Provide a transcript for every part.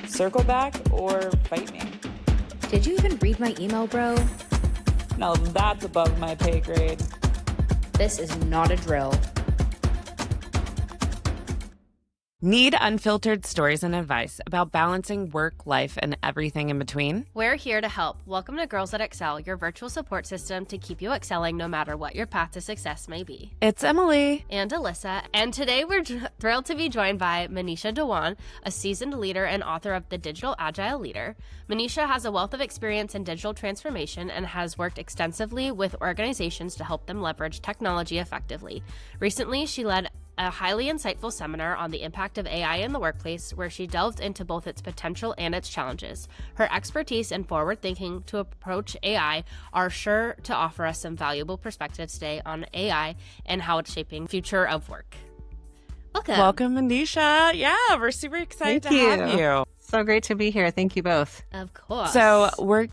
Circle back or fight me? Did you even read my email, bro? No, that's above my pay grade. This is not a drill. Need unfiltered stories and advice about balancing work, life, and everything in between? We're here to help. Welcome to Girls That Excel, your virtual support system to keep you excelling no matter what your path to success may be. It's Emily. And Alyssa. And today we're thrilled to be joined by Manisha Dhawan, a seasoned leader and author of The Digital Agile Leader. Manisha has a wealth of experience in digital transformation and has worked extensively with organizations to help them leverage technology effectively. Recently, she led a highly insightful seminar on the impact of AI in the workplace, where she delved into both its potential and its challenges. Her expertise and forward thinking to approach AI are sure to offer us some valuable perspectives today on AI and how it's shaping future of work. Welcome, Manisha. Yeah, we're super excited to have you. So great to be here. Thank you both. Of course. So we're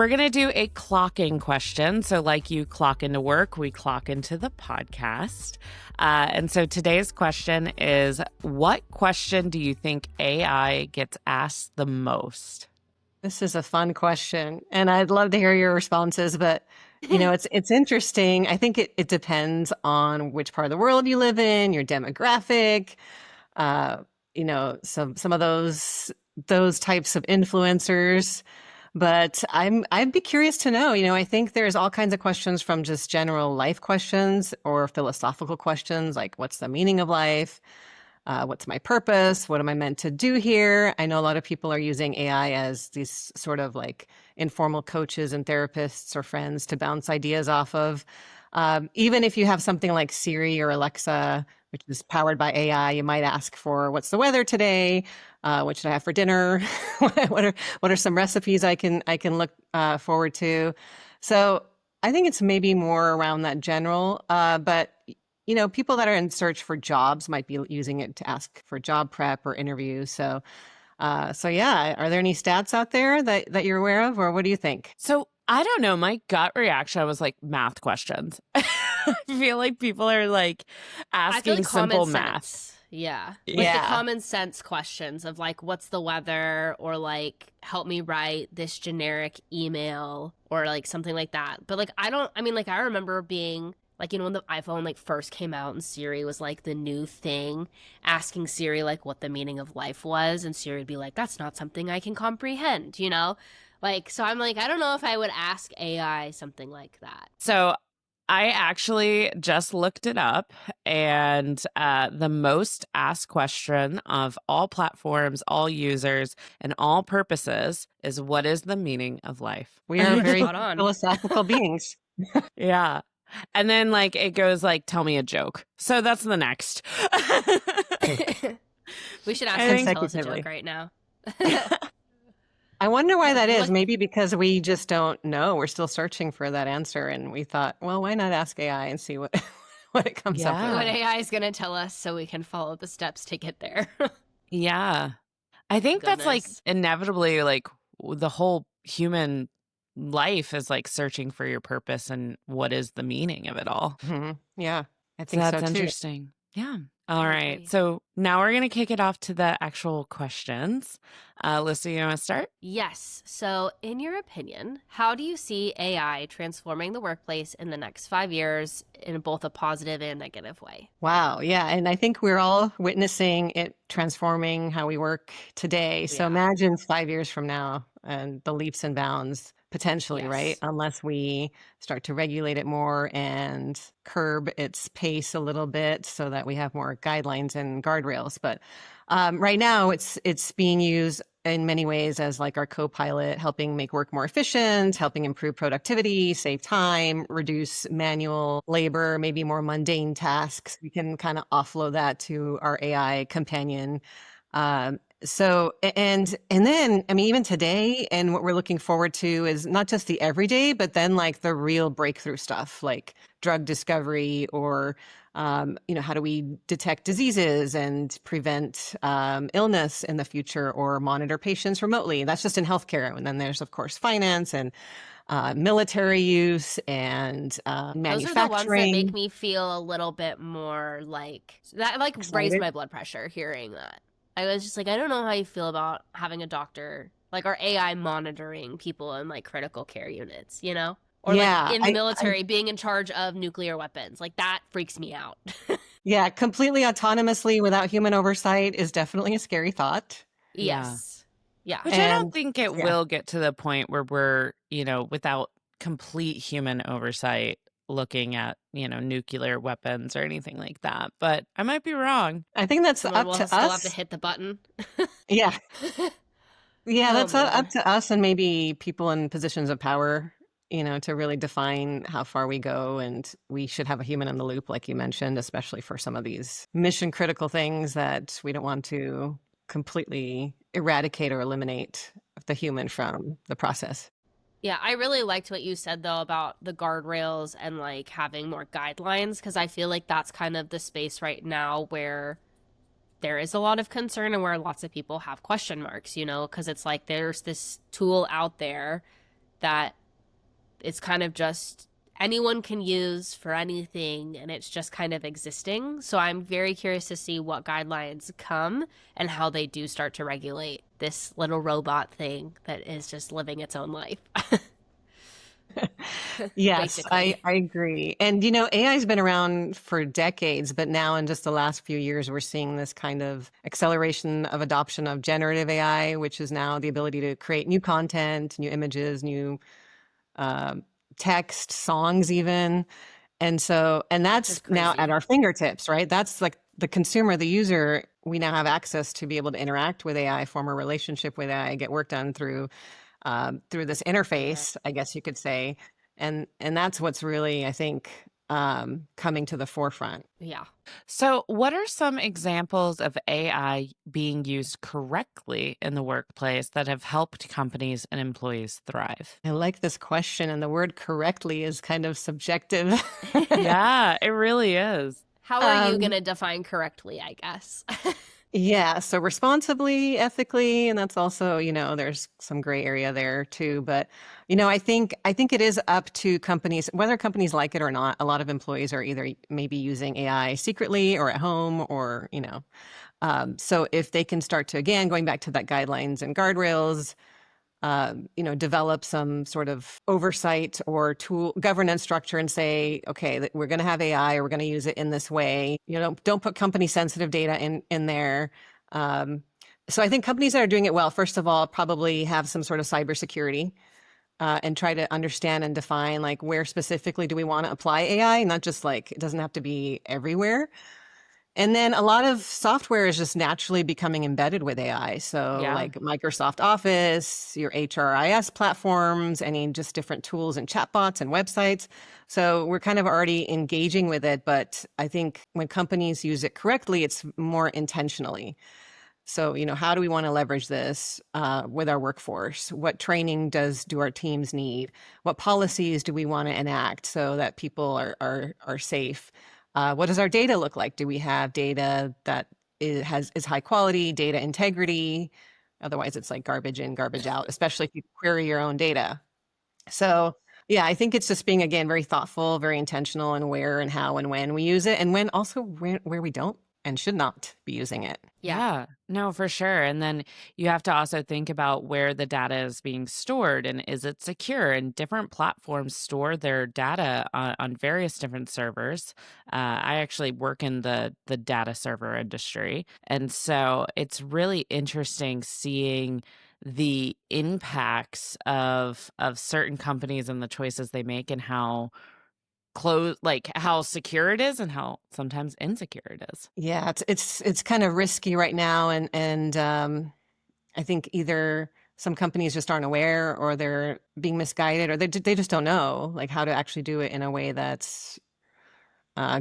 going to do a clocking question. So like you clock into work, we clock into the podcast. And so today's question is, what question do you think AI gets asked the most? This is a fun question, and I'd love to hear your responses, but it's interesting. I think it depends on which part of the world you live in, your demographic, some of those types of influencers. But I'd be curious to know, I think there's all kinds of questions, from just general life questions or philosophical questions, like what's the meaning of life? What's my purpose? What am I meant to do here? I know a lot of people are using AI as these sort of like informal coaches and therapists or friends to bounce ideas off of. Even if you have something like Siri or Alexa, which is powered by AI, you might ask for, what's the weather today? What should I have for dinner? What are some recipes I can look forward to? So I think it's maybe more around that general, but people that are in search for jobs might be using it to ask for job prep or interviews. So yeah, are there any stats out there that you're aware of, or what do you think? So I don't know. My gut reaction was like math questions. I feel like people are like asking simple math. Yeah. Like the common sense questions of like, what's the weather? Or like, help me write this generic email, or like something like that. But like, I remember being like, when the iPhone like first came out and Siri was like the new thing, asking Siri like what the meaning of life was. And Siri would be like, that's not something I can comprehend, Like, so I'm like, I don't know if I would ask AI something like that. So I actually just looked it up, and the most asked question of all platforms, all users, and all purposes is, what is the meaning of life? We are very philosophical beings. Yeah. And then like it goes like, tell me a joke. So that's the next. We should ask him to tell us a joke right now. I wonder why that is. Maybe because we just don't know. We're still searching for that answer. And we thought, well, why not ask AI and see what it comes up with? What AI is going to tell us so we can follow the steps to get there. Yeah. I think that's like inevitably like the whole human life is like searching for your purpose and what is the meaning of it all. Mm-hmm. Yeah, I think that's so too. Interesting. Yeah. All right. So now we're going to kick it off to the actual questions. Alyssa, you want to start? Yes. So in your opinion, how do you see AI transforming the workplace in the next 5 years in both a positive and negative way? Wow. Yeah. And I think we're all witnessing it transforming how we work today. So imagine 5 years from now and the leaps and bounds potentially, right? Unless we start to regulate it more and curb its pace a little bit so that we have more guidelines and guardrails. But right now it's being used in many ways as like our co-pilot, helping make work more efficient, helping improve productivity, save time, reduce manual labor, maybe more mundane tasks. We can kind of offload that to our AI companion. So, and then, I mean, even today, and what we're looking forward to is not just the everyday, but then like the real breakthrough stuff, like drug discovery or How do we detect diseases and prevent illness in the future or monitor patients remotely? That's just in healthcare. And then there's, of course, finance and military use and manufacturing. Those are the ones that make me feel a little bit more like that, like raised Excited? my blood pressure hearing that. I was just like, I don't know how you feel about having a doctor, like our AI monitoring people in like critical care units, Or Yeah, like in the military being in charge of nuclear weapons. Like that freaks me out. yeah, completely autonomously without human oversight is definitely a scary thought. Yes. Yeah. Which I don't And think it yeah, will get to the point where we're, without complete human oversight looking at, nuclear weapons or anything like that. But I might be wrong. I think that's Someone up will to still have to us. hit the button. Yeah, yeah, Oh that's man. up to us and maybe people in positions of power, to really define how far we go. And we should have a human in the loop, like you mentioned, especially for some of these mission critical things that we don't want to completely eradicate or eliminate the human from the process. Yeah, I really liked what you said though about the guardrails and like having more guidelines because I feel like that's kind of the space right now where there is a lot of concern and where lots of people have question marks, because it's like there's this tool out there that it's kind of just anyone can use for anything and it's just kind of existing. So I'm very curious to see what guidelines come and how they do start to regulate this little robot thing that is just living its own life. Yes, Basically. I agree. And, AI has been around for decades, but now in just the last few years, we're seeing this kind of acceleration of adoption of generative AI, which is now the ability to create new content, new images, new uh, text, songs, even. And that's now at Crazy. our fingertips, right? That's like the consumer, the user. We now have access to be able to interact with AI, form a relationship with AI, get work done through this interface, I guess you could say, and that's what's really, I think, coming to the forefront. Yeah. So, what are some examples of AI being used correctly in the workplace that have helped companies and employees thrive? I like this question, and the word "correctly" is kind of subjective. Yeah, it really is. How are you going um, to define correctly, I guess? Yeah, so responsibly, ethically, and that's also, there's some gray area there too. But, I think it is up to companies, whether companies like it or not. A lot of employees are either maybe using AI secretly or at home, or so if they can start to, again, going back to that guidelines and guardrails, develop some sort of oversight or tool governance structure and say, okay, that we're going to have AI or we're going to use it in this way. Don't put company sensitive data in there. So I think companies that are doing it well, first of all, probably have some sort of cybersecurity and try to understand and define like where specifically do we want to apply AI, not just like it doesn't have to be everywhere. And then a lot of software is just naturally becoming embedded with AI. So Yeah. like Microsoft Office, your HRIS platforms, any just different tools and chatbots and websites. So we're kind of already engaging with it. But I think when companies use it correctly, it's more intentionally. So, how do we want to leverage this with our workforce? What training do our teams need? What policies do we want to enact so that people are safe? What does our data look like? Do we have data that is high quality, data integrity? Otherwise, it's like garbage in, garbage out, especially if you query your own data. So, yeah, I think it's just being, again, very thoughtful, very intentional in where and how and when we use it, and when also where we don't and should not be using it. Yeah. No, for sure. And then you have to also think about where the data is being stored and is it secure? And different platforms store their data on various different servers. I actually work in the data server industry. And so it's really interesting seeing the impacts of certain companies and the choices they make and how like how secure it is and how sometimes insecure it is. Yeah, it's kind of risky right now, and I think either some companies just aren't aware, or they're being misguided, or they just don't know like how to actually do it in a way that's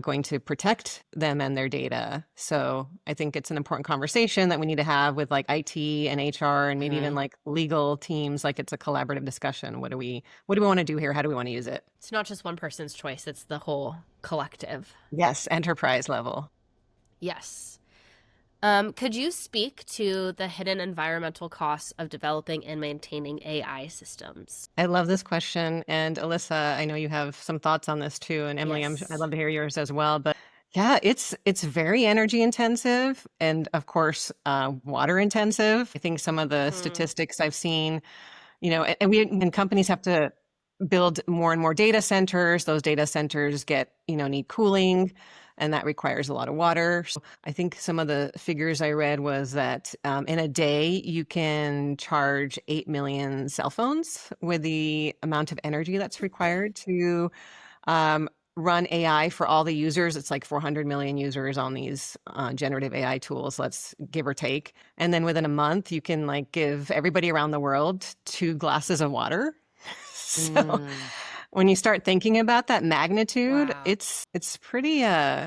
going to protect them and their data. So I think it's an important conversation that we need to have with like IT and HR and maybe even like legal teams. Like it's a collaborative discussion. What do we want to do here? How do we want to use it? It's not just one person's choice, it's the whole collective. Yes, enterprise level. Yes. Could you speak to the hidden environmental costs of developing and maintaining AI systems? I love this question. And Alyssa, I know you have some thoughts on this too. And Emily, I'd Yes. love to hear yours as well. But yeah, it's very energy intensive and of course water intensive. I think some of the statistics I've seen, and companies have to build more and more data centers. Those data centers need cooling, and that requires a lot of water. So I think some of the figures I read was that in a day, you can charge 8 million cell phones with the amount of energy that's required to run AI for all the users. It's like 400 million users on these generative AI tools, let's give or take. And then within a month, you can give everybody around the world 2 glasses of water. So when you start thinking about that magnitude, Wow. it's pretty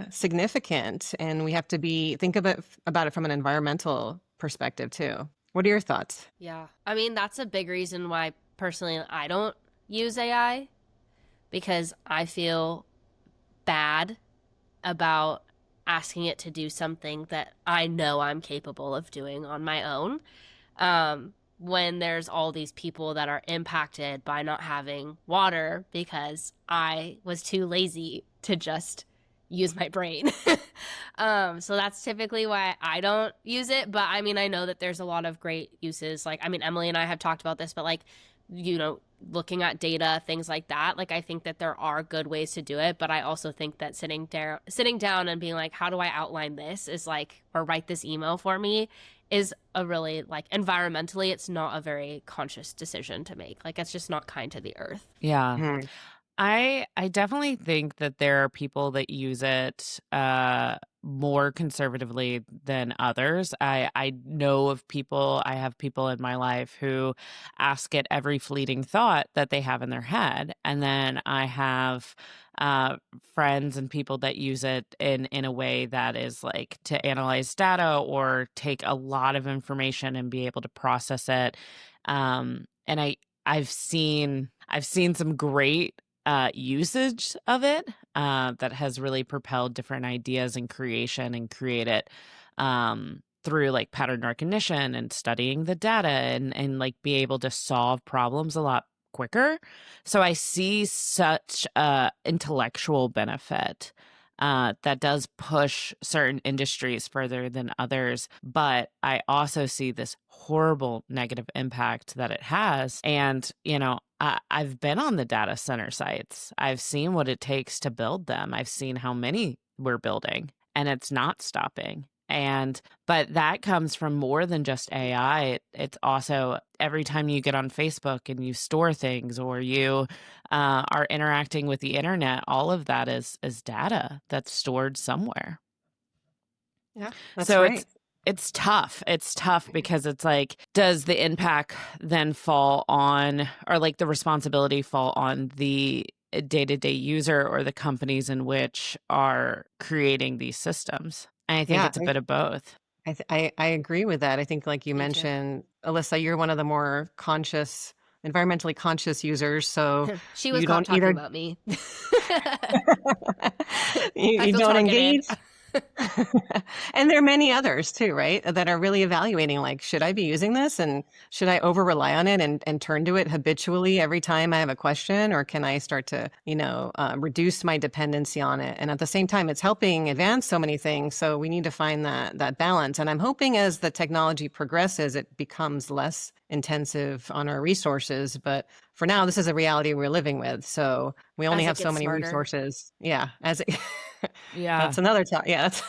significant, and we have to think about it from an environmental perspective too. What are your thoughts? Yeah. I mean, that's a big reason why personally I don't use AI, because I feel bad about asking it to do something that I know I'm capable of doing on my own. When there's all these people that are impacted by not having water because I was too lazy to just use my brain. So that's typically why I don't use it. But I mean, I know that there's a lot of great uses. Emily and I have talked about this, but looking at data, things like that. I think that there are good ways to do it, but I also think that sitting down and being like, how do I outline this or write this email for me is a really environmentally, it's not a very conscious decision to make. It's just not kind to the earth. Yeah. Mhm. I definitely think that there are people that use it more conservatively than others. I know of people, I have people in my life who ask it every fleeting thought that they have in their head. And then I have friends and people that use it in a way that is to analyze data or take a lot of information and be able to process it. And I've seen some great usage of it that has really propelled different ideas and creation and create it through pattern recognition and studying the data and be able to solve problems a lot quicker. So I see such intellectual benefit that does push certain industries further than others. But I also see this horrible negative impact that it has. And, I've been on the data center sites. I've seen what it takes to build them. I've seen how many we're building, and it's not stopping. But that comes from more than just AI. It's also every time you get on Facebook and you store things or you are interacting with the internet, all of that is data that's stored somewhere. Yeah, that's So right. it's tough. It's tough because it's does the impact then fall on, or the responsibility fall on the day-to-day user or the companies in which are creating these systems? And I think Yeah, it's a bit of both. I agree with that. I think, like you Me too. mentioned, Alyssa, you're one of the more environmentally conscious users. So She was you caught don't talking either, about me. you, I you feel don't targeted. engage. And there are many others too, right? That are really evaluating, should I be using this, and should I over rely on it and turn to it habitually every time I have a question, or can I start to, reduce my dependency on it? And at the same time, it's helping advance so many things. So we need to find that balance. And I'm hoping as the technology progresses, it becomes less intensive on our resources. But for now, this is a reality we're living with. So we only As it have so gets many smarter. resources. Yeah, Yeah. that's another topic. Yeah, that's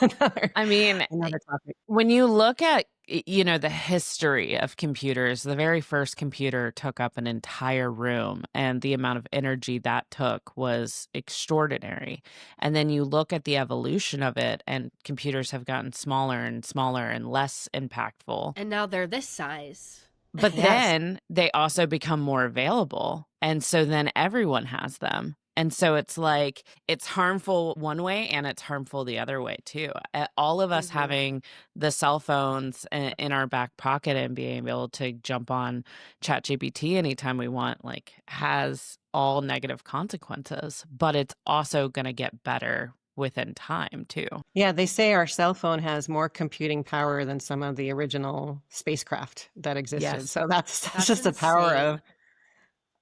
I mean, another topic. when you look at the history of computers, the very first computer took up an entire room, and the amount of energy that took was extraordinary. And then you look at the evolution of it, and computers have gotten smaller and smaller and less impactful. And now they're this size. But Yes. then they also become more available, and so then everyone has them. And so it's like it's harmful one way and it's harmful the other way too. All of us having the cell phones in our back pocket and being able to jump on ChatGPT anytime we want, like, has all negative consequences, but it's also going to get better within time too. Yeah, they say our cell phone has more computing power than some of the original spacecraft that existed. Yes. So that's That's just the power insane.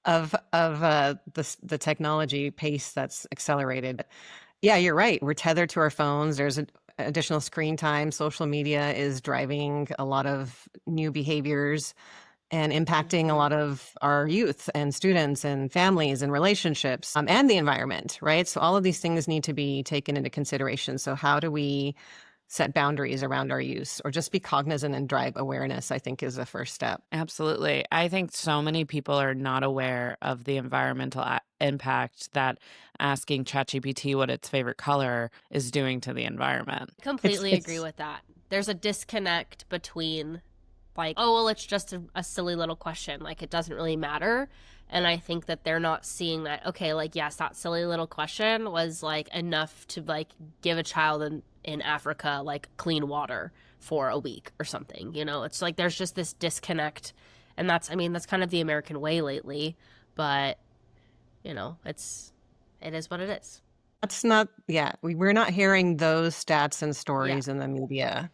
of the technology pace that's accelerated. Yeah, you're right. We're tethered to our phones. There's additional screen time. Social media is driving a lot of new behaviors and impacting a lot of our youth and students and families and relationships, and the environment, right? So all of these things need to be taken into consideration. So how do we set boundaries around our use, or just be cognizant and drive awareness, I think, is the first step. Absolutely. I think so many people are not aware of the environmental impact that asking ChatGPT what its favorite color is doing to the environment. Completely agree with that. There's a disconnect between, like, oh, well, it's just a silly little question. Like, it doesn't really matter. And I think that they're not seeing that, okay, like, yes, that silly little question was, like, enough to, like, give a child in Africa, like, clean water for a week or something. You know, it's like there's just this disconnect. And that's kind of the American way lately. But, you know, it is what it is. That's not, yeah, we're not hearing those stats and stories in the media.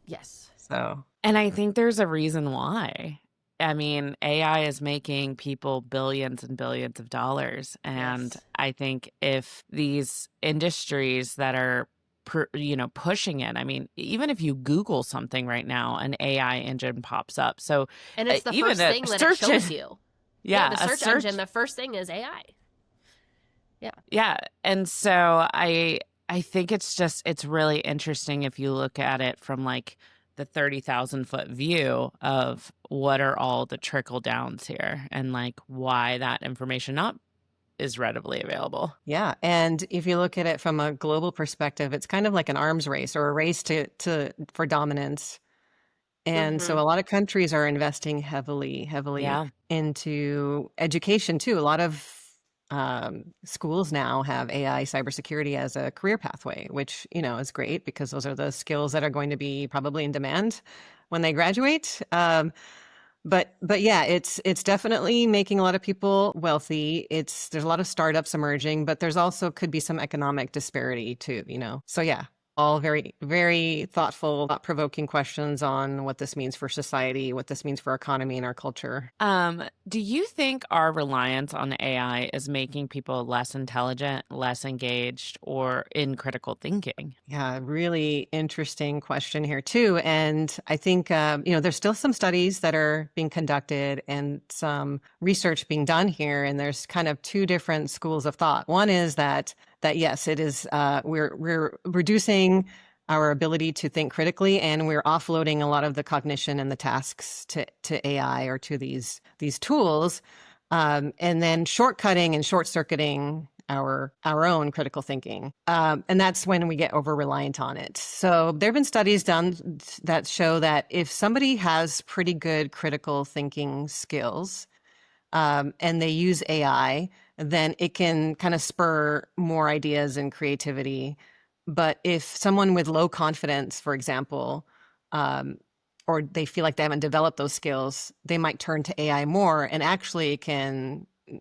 Yes. So, and I think there's a reason why. I mean, AI is making people billions and billions of dollars. And I think if these industries that are, pushing it, I mean, even if you Google something right now, an AI engine pops up. So, and it's the even first thing that it shows you. Yeah, the search engine, the first thing is AI. Yeah. Yeah. And so I think it's really interesting if you look at it from like the 30,000-foot view of what are all the trickle downs here and like why that information not is readily available. Yeah. And if you look at it from a global perspective, it's kind of like an arms race or a race for dominance. And so a lot of countries are investing heavily into education too. A lot of schools now have AI cybersecurity as a career pathway, which, is great because those are the skills that are going to be probably in demand when they graduate. But yeah, it's definitely making a lot of people wealthy. There's a lot of startups emerging, but there's also could be some economic disparity too, So yeah, all very, very thoughtful, thought-provoking questions on what this means for society, what this means for our economy and our culture. Do you think our reliance on AI is making people less intelligent, less engaged, or in critical thinking? Yeah, really interesting question here too. And I think, there's still some studies that are being conducted and some research being done here. And there's kind of two different schools of thought. One is that yes, it is, we're reducing our ability to think critically, and we're offloading a lot of the cognition and the tasks to AI or to these tools, and then shortcutting and short-circuiting our own critical thinking. And that's when we get over-reliant on it. So there have been studies done that show that if somebody has pretty good critical thinking skills, and they use AI, then it can kind of spur more ideas and creativity. But if someone with low confidence, for example, or they feel like they haven't developed those skills, they might turn to AI more and actually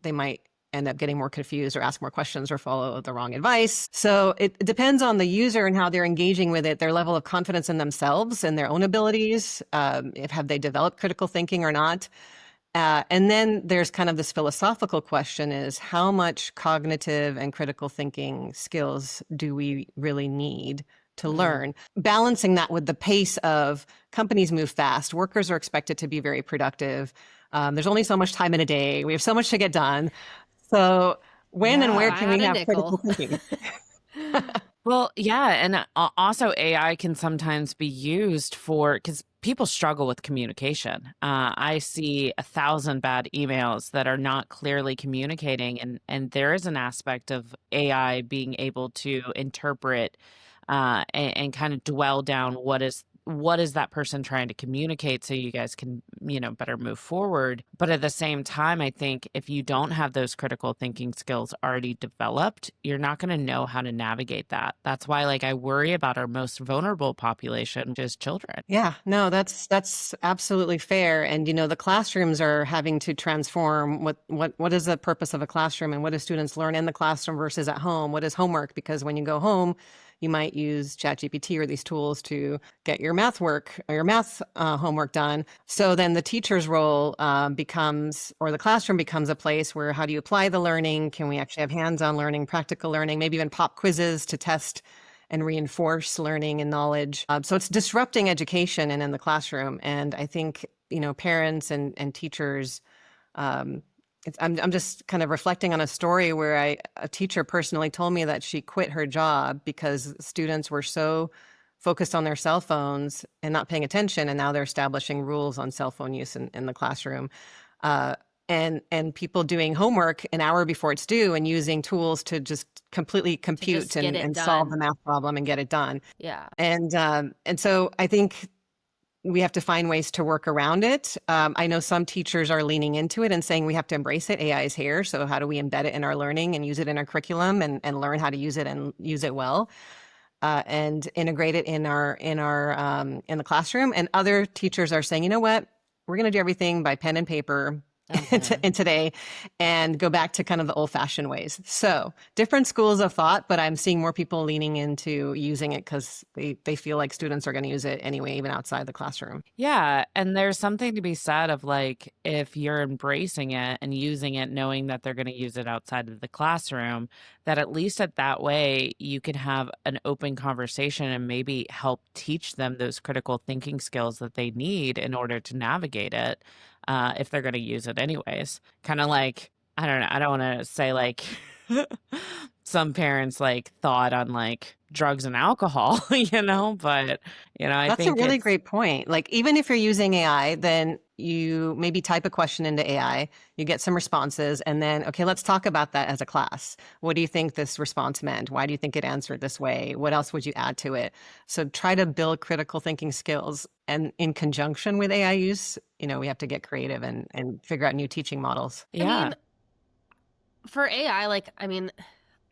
they might end up getting more confused or ask more questions or follow the wrong advice. So it depends on the user and how they're engaging with it, their level of confidence in themselves and their own abilities, have they developed critical thinking or not. And then there's kind of this philosophical question is how much cognitive and critical thinking skills do we really need to learn? Balancing that with the pace of companies move fast. Workers are expected to be very productive. There's only so much time in a day. We have so much to get done. So when and where can we have critical thinking? Well, yeah. And also AI can sometimes be used because people struggle with communication. I see 1,000 bad emails that are not clearly communicating. And there is an aspect of AI being able to interpret and kind of dwell down what is what is that person trying to communicate so you guys can, better move forward. But at the same time, I think if you don't have those critical thinking skills already developed, you're not going to know how to navigate that. That's why, like, I worry about our most vulnerable population, which is children. Yeah, no, that's absolutely fair. And the classrooms are having to transform what is the purpose of a classroom, and what do students learn in the classroom versus at home? What is homework? Because when you go home, you might use ChatGPT or these tools to get your math work or your math homework done. So then the teacher's role becomes, or the classroom becomes, a place where, how do you apply the learning? Can we actually have hands-on learning, practical learning, maybe even pop quizzes to test and reinforce learning and knowledge? So it's disrupting education and in the classroom. And I think, parents and teachers, I'm just kind of reflecting on a story where a teacher personally told me that she quit her job because students were so focused on their cell phones and not paying attention. And now they're establishing rules on cell phone use in the classroom. And people doing homework an hour before it's due and using tools to just completely compute and solve the math problem and get it done. Yeah. And so I think we have to find ways to work around it. I know some teachers are leaning into it and saying we have to embrace it. AI is here. So how do we embed it in our learning and use it in our curriculum and learn how to use it and use it well? And integrate it in the classroom. And other teachers are saying, you know what, we're going to do everything by pen and paper in today and go back to kind of the old fashioned ways. So different schools of thought, but I'm seeing more people leaning into using it because they feel like students are going to use it anyway, even outside the classroom. Yeah. And there's something to be said of, like, if you're embracing it and using it, knowing that they're going to use it outside of the classroom, that at least at that way you can have an open conversation and maybe help teach them those critical thinking skills that they need in order to navigate it. If they're going to use it anyways. Kind of like, I don't know, I don't want to say like some parents like thought on like drugs and alcohol, but I That's think a really great point. Like, even if you're using AI, then you maybe type a question into AI, you get some responses, and then, okay, let's talk about that as a class. What do you think this response meant? Why do you think it answered this way? What else would you add to it? So try to build critical thinking skills. And in conjunction with AI use, we have to get creative and figure out new teaching models. Yeah. I mean, for AI,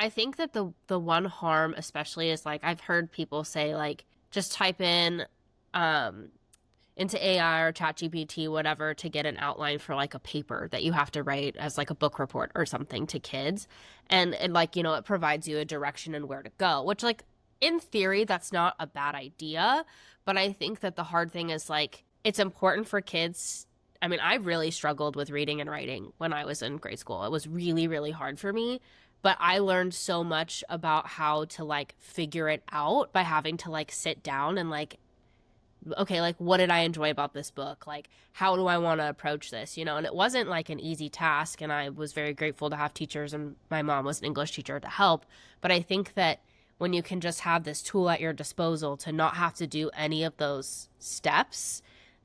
I think that the one harm especially is, like, I've heard people say, like, just type in into AI or ChatGPT, whatever, to get an outline for like a paper that you have to write as like a book report or something to kids. And like, it provides you a direction and where to go, which, like, in theory, that's not a bad idea. But I think that the hard thing is, like, it's important for kids. I mean, I really struggled with reading and writing when I was in grade school. It was really, really hard for me. But I learned so much about how to, like, figure it out by having to, like, sit down and, like, okay, like, what did I enjoy about this book? Like, how do I want to approach this? And it wasn't like an easy task. And I was very grateful to have teachers, and my mom was an English teacher, to help. But I think that when you can just have this tool at your disposal to not have to do any of those steps,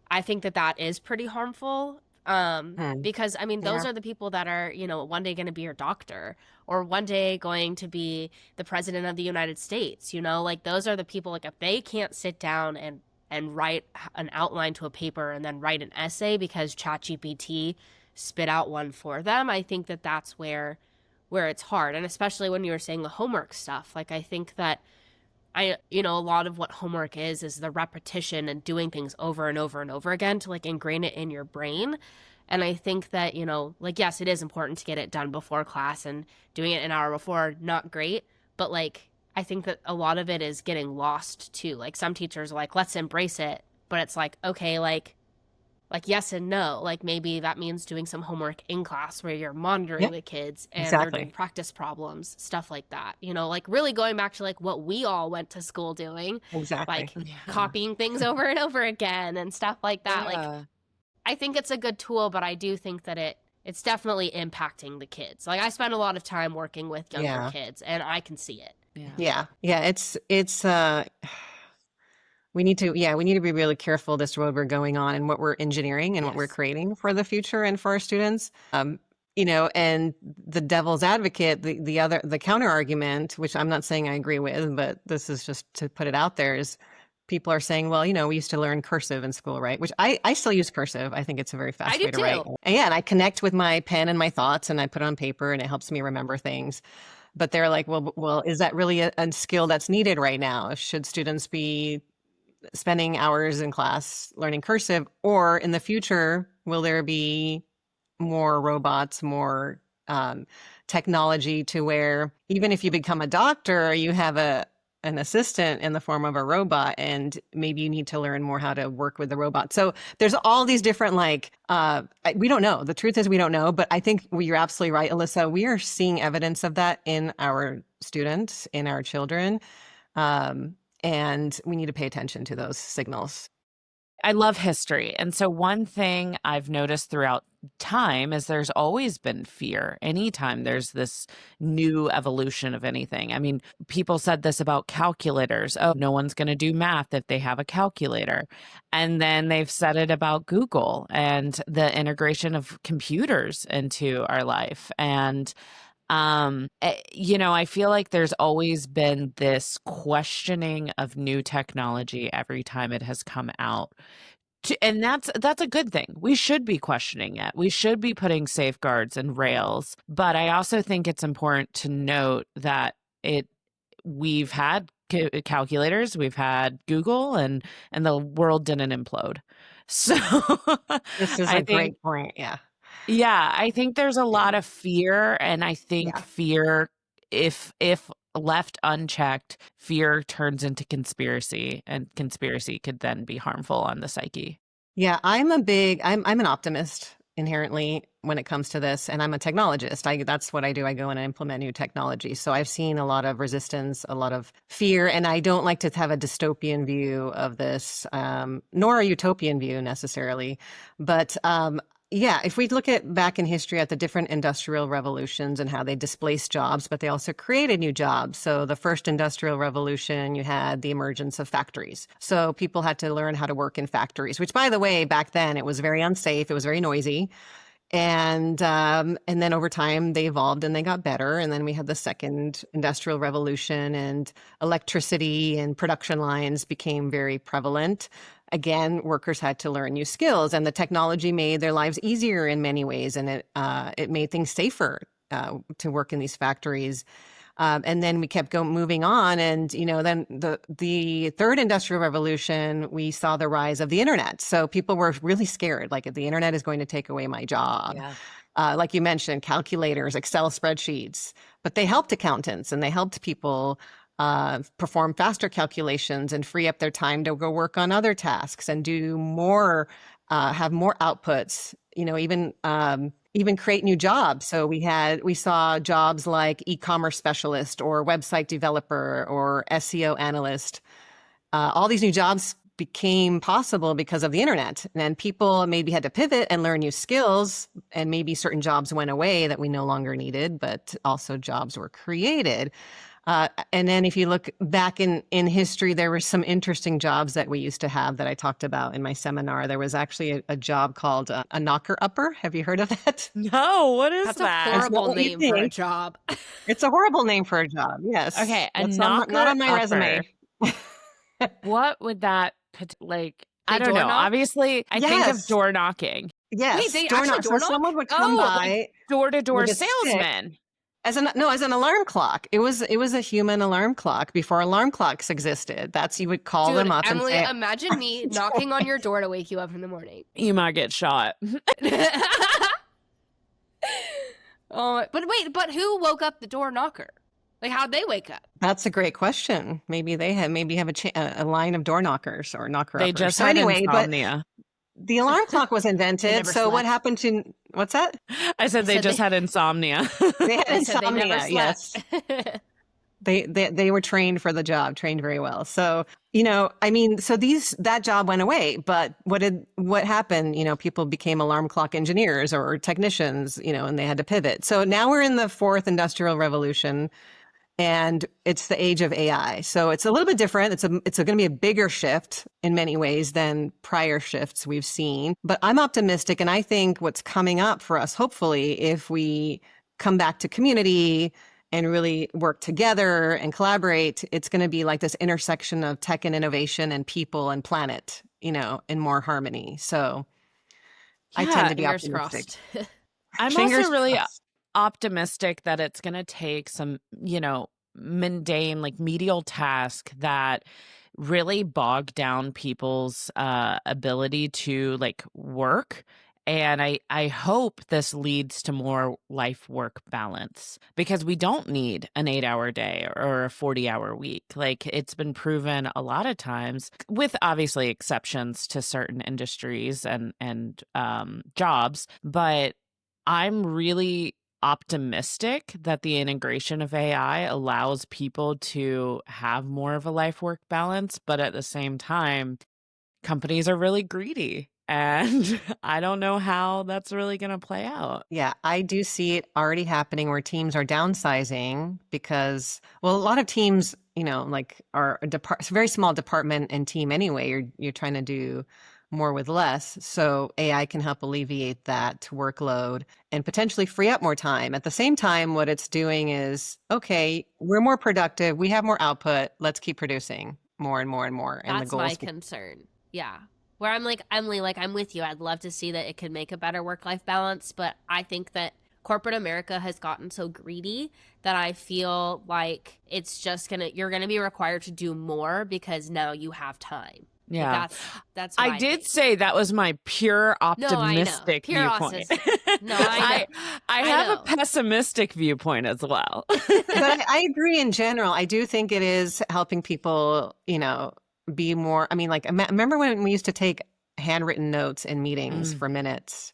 I think that is pretty harmful. Because, I mean, those are the people that are, one day going to be your doctor, or one day going to be the president of the United States, like, those are the people, like, if they can't sit down and write an outline to a paper and then write an essay because ChatGPT spit out one for them, I think that's where it's hard. And especially when you were saying the homework stuff, like, I think that a lot of what homework is the repetition and doing things over and over and over again to, like, ingrain it in your brain. And I think that, like, yes, it is important to get it done before class, and doing it an hour before, not great. But, like, I think that a lot of it is getting lost too. Like, some teachers are like, let's embrace it. But it's like, okay, like yes and no. Like, maybe that means doing some homework in class where you're monitoring the kids and they're doing practice problems, stuff like that. Like, really going back to, like, what we all went to school doing. Exactly. Like, copying things over and over again and stuff like that. Yeah. Like, I think it's a good tool, but I do think that it's definitely impacting the kids. Like, I spend a lot of time working with younger kids, and I can see it. Yeah. It's we need to be really careful this road we're going on and what we're engineering and what we're creating for the future and for our students. And the devil's advocate, the counter argument, which I'm not saying I agree with, but this is just to put it out there, is people are saying, well, we used to learn cursive in school, right? Which I still use cursive. I think it's a very fast I do way to write. too. And yeah, and I connect with my pen and my thoughts and I put it on paper and it helps me remember things. But they're like, well, is that really a skill that's needed right now? Should students be spending hours in class learning cursive, or in the future, will there be more robots, more technology to where even if you become a doctor, you have an assistant in the form of a robot, and maybe you need to learn more how to work with the robot. So there's all these different we don't know. The truth is we don't know, but I think you're absolutely right, Alyssa. We are seeing evidence of that in our students, in our children. And we need to pay attention to those signals. I love history. And so one thing I've noticed throughout time is there's always been fear. Anytime there's this new evolution of anything. I mean, people said this about calculators. Oh, no one's going to do math if they have a calculator. And then they've said it about Google and the integration of computers into our life. And I feel like there's always been this questioning of new technology every time it has come out. And that's a good thing. We should be questioning it. We should be putting safeguards and rails. But I also think it's important to note that we've had calculators, we've had Google, and the world didn't implode. So This is a great point. Yeah. Yeah, I think there's a lot of fear, and I think fear, if left unchecked, fear turns into conspiracy, and conspiracy could then be harmful on the psyche. Yeah, I'm an optimist inherently when it comes to this, and I'm a technologist. That's what I do. I go and I implement new technology. So I've seen a lot of resistance, a lot of fear, and I don't like to have a dystopian view of this, nor a utopian view necessarily. But yeah, if we look back in history at the different industrial revolutions and how they displaced jobs, but they also created new jobs. So the first industrial revolution, you had the emergence of factories. So people had to learn how to work in factories, which, by the way, back then it was very unsafe. It was very noisy. And then over time they evolved and they got better. And then we had the second industrial revolution, and electricity and production lines became very prevalent. Again, workers had to learn new skills, and the technology made their lives easier in many ways, and it made things safer to work in these factories. And then we kept moving on, and then the third industrial revolution, we saw the rise of the internet. So people were really scared, like the internet is going to take away my job. Yeah. Like you mentioned, calculators, Excel spreadsheets, but they helped accountants and they helped people perform faster calculations and free up their time to go work on other tasks and do more, have more outputs, even create new jobs. So we saw jobs like e-commerce specialist or website developer or SEO analyst. All these new jobs became possible because of the internet. And people maybe had to pivot and learn new skills, and maybe certain jobs went away that we no longer needed, but also jobs were created. And then if you look back in history, there were some interesting jobs that we used to have that I talked about in my seminar. There was actually a job called a knocker-upper. Have you heard of that? No, what is That's that? a horrible name for a job. It's a horrible name for a job, yes. Okay, That's not on my resume. What would that, like, I They don't know. door knock? Obviously, I think of door knocking. Yes, Wait, they door actually knock. door So knock? someone would come by Door-to-door with a stick. salesman. as an alarm clock. It was a human alarm clock before alarm clocks existed. You would call Dude, them up Emily, and say, imagine me knocking on your door to wake you up in the morning. You might get shot. Oh, but who woke up the door knocker? Like, how'd they wake up? That's a great question. Maybe they have a line of door knockers or knocker-uppers. They just So had anyway, but insomnia. the alarm clock was invented. never So what slept. happened to what's that? I said they just had insomnia. They had They said they never insomnia. Yes. slept. They were trained for the job, trained very well. So, so that job went away, but what happened? People became alarm clock engineers or technicians, and they had to pivot. So now we're in the fourth industrial revolution, and it's the age of AI. So it's a little bit different. It's going to be a bigger shift in many ways than prior shifts we've seen, but I'm optimistic. And I think what's coming up for us, hopefully, if we come back to community and really work together and collaborate, it's going to be like this intersection of tech and innovation and people and planet, in more harmony. So I tend to be Fingers optimistic. crossed. I'm Fingers also really crossed. optimistic that it's going to take some, mundane, like medial task that really bog down people's ability to like work. And I hope this leads to more life work balance, because we don't need an 8-hour day or a 40-hour week. Like, it's been proven a lot of times, with obviously exceptions to certain industries and jobs. But I'm really optimistic that the integration of AI allows people to have more of a life work balance. But at the same time, companies are really greedy. And I don't know how that's really going to play out. Yeah, I do see it already happening where teams are downsizing because, well, a lot of teams, like are it's a very small department and team anyway. You're trying to do more with less. So AI can help alleviate that workload and potentially free up more time. At the same time, what it's doing is, okay, we're more productive. We have more output. Let's keep producing more and more and more. And That's the goal my is concern. Yeah. Where I'm like, Emily, like, I'm with you. I'd love to see that it could make a better work-life balance. But I think that corporate America has gotten so greedy that I feel like it's just you're going to be required to do more because now you have time. Yeah. Like, that's what I did say that was my pure optimistic Pure viewpoint. No, I know. I have a pessimistic viewpoint as well. But I agree in general. I do think it is helping people, be more. I mean, like, remember when we used to take handwritten notes in meetings for minutes?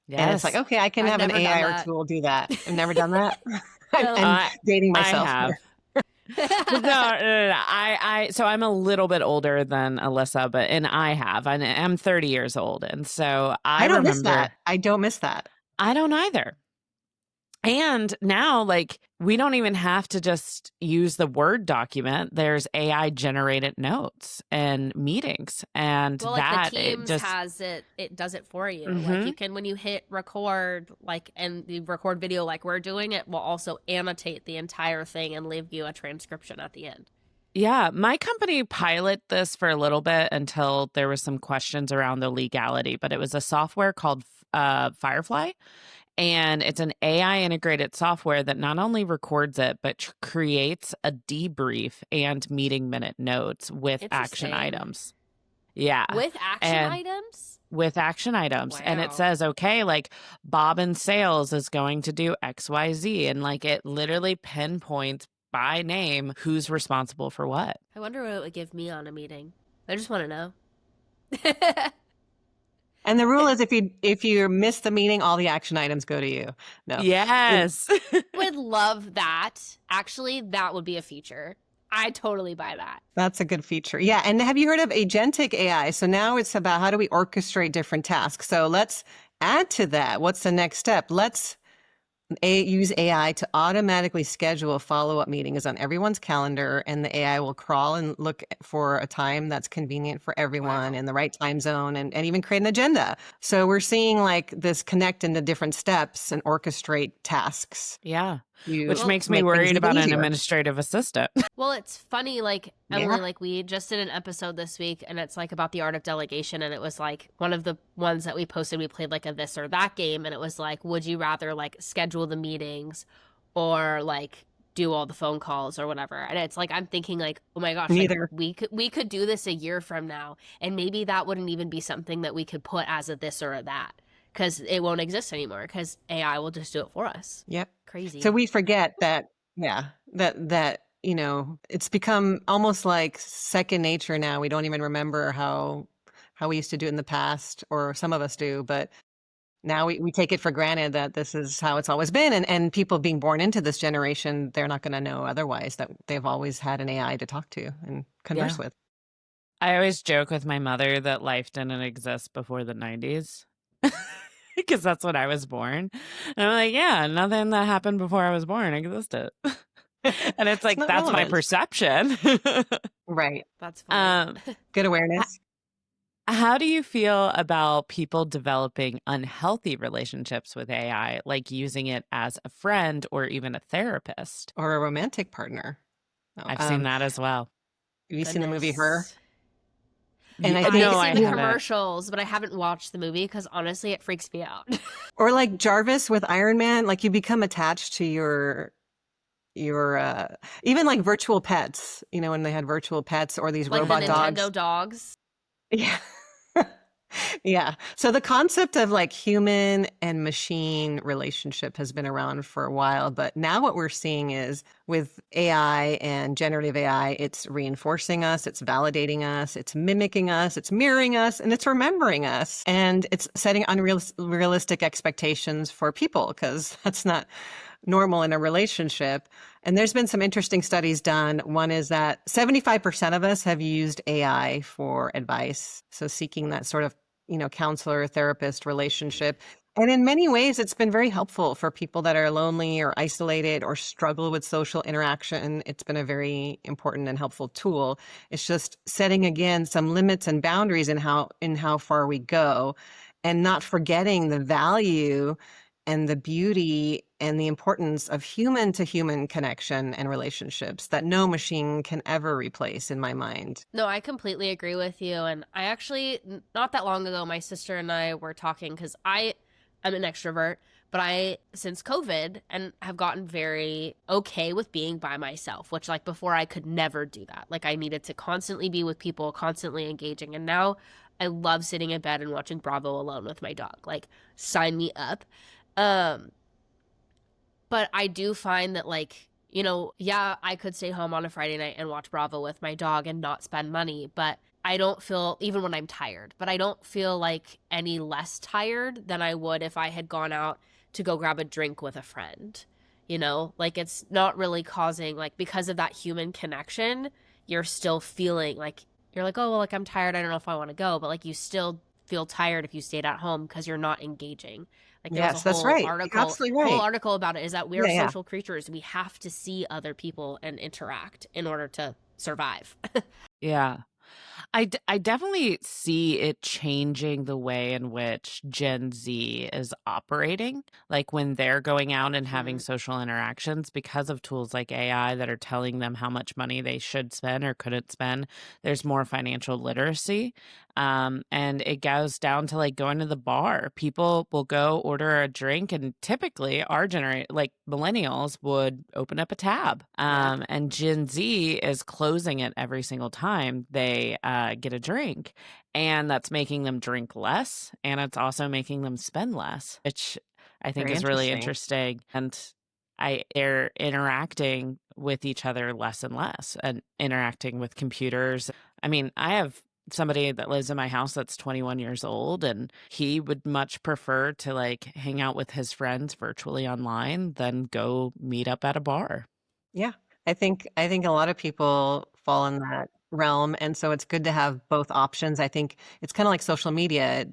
Yes. And it's like, okay, I can I've have an never done AI or that. tool do that. I've never done that. I'm dating myself. I have. No. So I'm a little bit older than Alyssa, and I'm 30 years old. And so I don't remember. miss that. I don't miss that. I don't either. And now, like, we don't even have to just use the Word document. There's AI generated notes and meetings, and well, like, that the Teams has it. It does it for you. Like, you can, when you hit record, like, and you record video like we're doing, it will also annotate the entire thing and leave you a transcription at the end. Yeah, my company piloted this for a little bit until there was some questions around the legality. But it was a software called Firefly. And it's an AI integrated software that not only records it, but creates a debrief and meeting minute notes with action items. Yeah. With action items? With action items. Wow. And it says, okay, like, Bob in sales is going to do XYZ. And like, it literally pinpoints by name who's responsible for what. I wonder what it would give me on a meeting. I just want to know. And the rule is if you miss the meeting, all the action items go to you. No. Yes. Would love that. Actually, that would be a feature. I totally buy that. That's a good feature. Yeah. And have you heard of agentic AI? So now it's about how do we orchestrate different tasks. So let's add to that. What's the next step? Let's use AI to automatically schedule follow-up meetings on everyone's calendar, and the AI will crawl and look for a time that's convenient for everyone in the right time zone, and even create an agenda. So we're seeing like this connect into different steps and orchestrate tasks. Yeah. Which makes me worried about an administrative assistant. Well, it's funny, like, Emily, like, we just did an episode this week, and it's like about the art of delegation, and it was like one of the ones that we posted, we played like a this or that game, and it was like, would you rather like schedule the meetings or like do all the phone calls or whatever? And it's like, I'm thinking like, oh my gosh, neither. Like, we could do this a year from now, and maybe that wouldn't even be something that we could put as a this or a that, because it won't exist anymore, because AI will just do it for us. Yep. Crazy. So we forget that, that it's become almost like second nature now. We don't even remember how we used to do it in the past, or some of us do, but now we take it for granted that this is how it's always been. And people being born into this generation, they're not going to know otherwise, that they've always had an AI to talk to and converse with. I always joke with my mother that life didn't exist before the 90s. Because that's when I was born. And I'm like, yeah, nothing that happened before I was born existed. And it's like, that's relevant. My perception. Right. That's funny. Good awareness. How do you feel about people developing unhealthy relationships with AI, like using it as a friend or even a therapist? Or a romantic partner. No, I've seen that as well. have you seen the movie Her? Goodness. And I I've think, No, I seen the yeah, haven't. commercials, but I haven't watched the movie because honestly, it freaks me out. or like Jarvis with Iron Man, like you become attached to your even like virtual pets, when they had virtual pets or these Like the robot dogs. Nintendo dogs. Yeah. Yeah. So the concept of like human and machine relationship has been around for a while, but now what we're seeing is with AI and generative AI, it's reinforcing us, it's validating us, it's mimicking us, it's mirroring us, and it's remembering us. And it's setting unrealistic expectations for people because that's not normal in a relationship. And there's been some interesting studies done. One is that 75% of us have used AI for advice. So seeking that sort of, counselor, therapist relationship. And in many ways, it's been very helpful for people that are lonely or isolated or struggle with social interaction. It's been a very important and helpful tool. It's just setting again some limits and boundaries in how far we go, and not forgetting the value and the beauty and the importance of human to human connection and relationships that no machine can ever replace, in my mind. No, I completely agree with you. And I actually, not that long ago, my sister and I were talking because I am an extrovert, but since COVID, and have gotten very okay with being by myself, which like before I could never do that. Like I needed to constantly be with people, constantly engaging. And now I love sitting in bed and watching Bravo alone with my dog. Like sign me up. But I do find that like, yeah, I could stay home on a Friday night and watch Bravo with my dog and not spend money, but I don't feel, even when I'm tired, but I don't feel like any less tired than I would if I had gone out to go grab a drink with a friend. Like it's not really causing, like, because of that human connection, you're still feeling like, you're like, oh, well, like I'm tired, I don't know if I want to go, but like you still feel tired if you stayed at home because you're not engaging. Like there was Yes, a that's whole right. You're article, absolutely right. about it, is that we're Yeah. social creatures. We have to see other people and interact in order to survive. Yeah. I definitely see it changing the way in which Gen Z is operating, like when they're going out and having social interactions because of tools like AI that are telling them how much money they should spend or couldn't spend. There's more financial literacy. And it goes down to like going to the bar. People will go order a drink, and typically our generation, like millennials, would open up a tab. And Gen Z is closing it every single time they get a drink, and that's making them drink less, and it's also making them spend less, which I think Very is really interesting. interesting. And they're interacting with each other less and less, and interacting with computers. I mean, I have somebody that lives in my house that's 21 years old, and he would much prefer to like hang out with his friends virtually online than go meet up at a bar. Yeah. I think a lot of people fall in that realm, and so it's good to have both options. I think it's kind of like social media,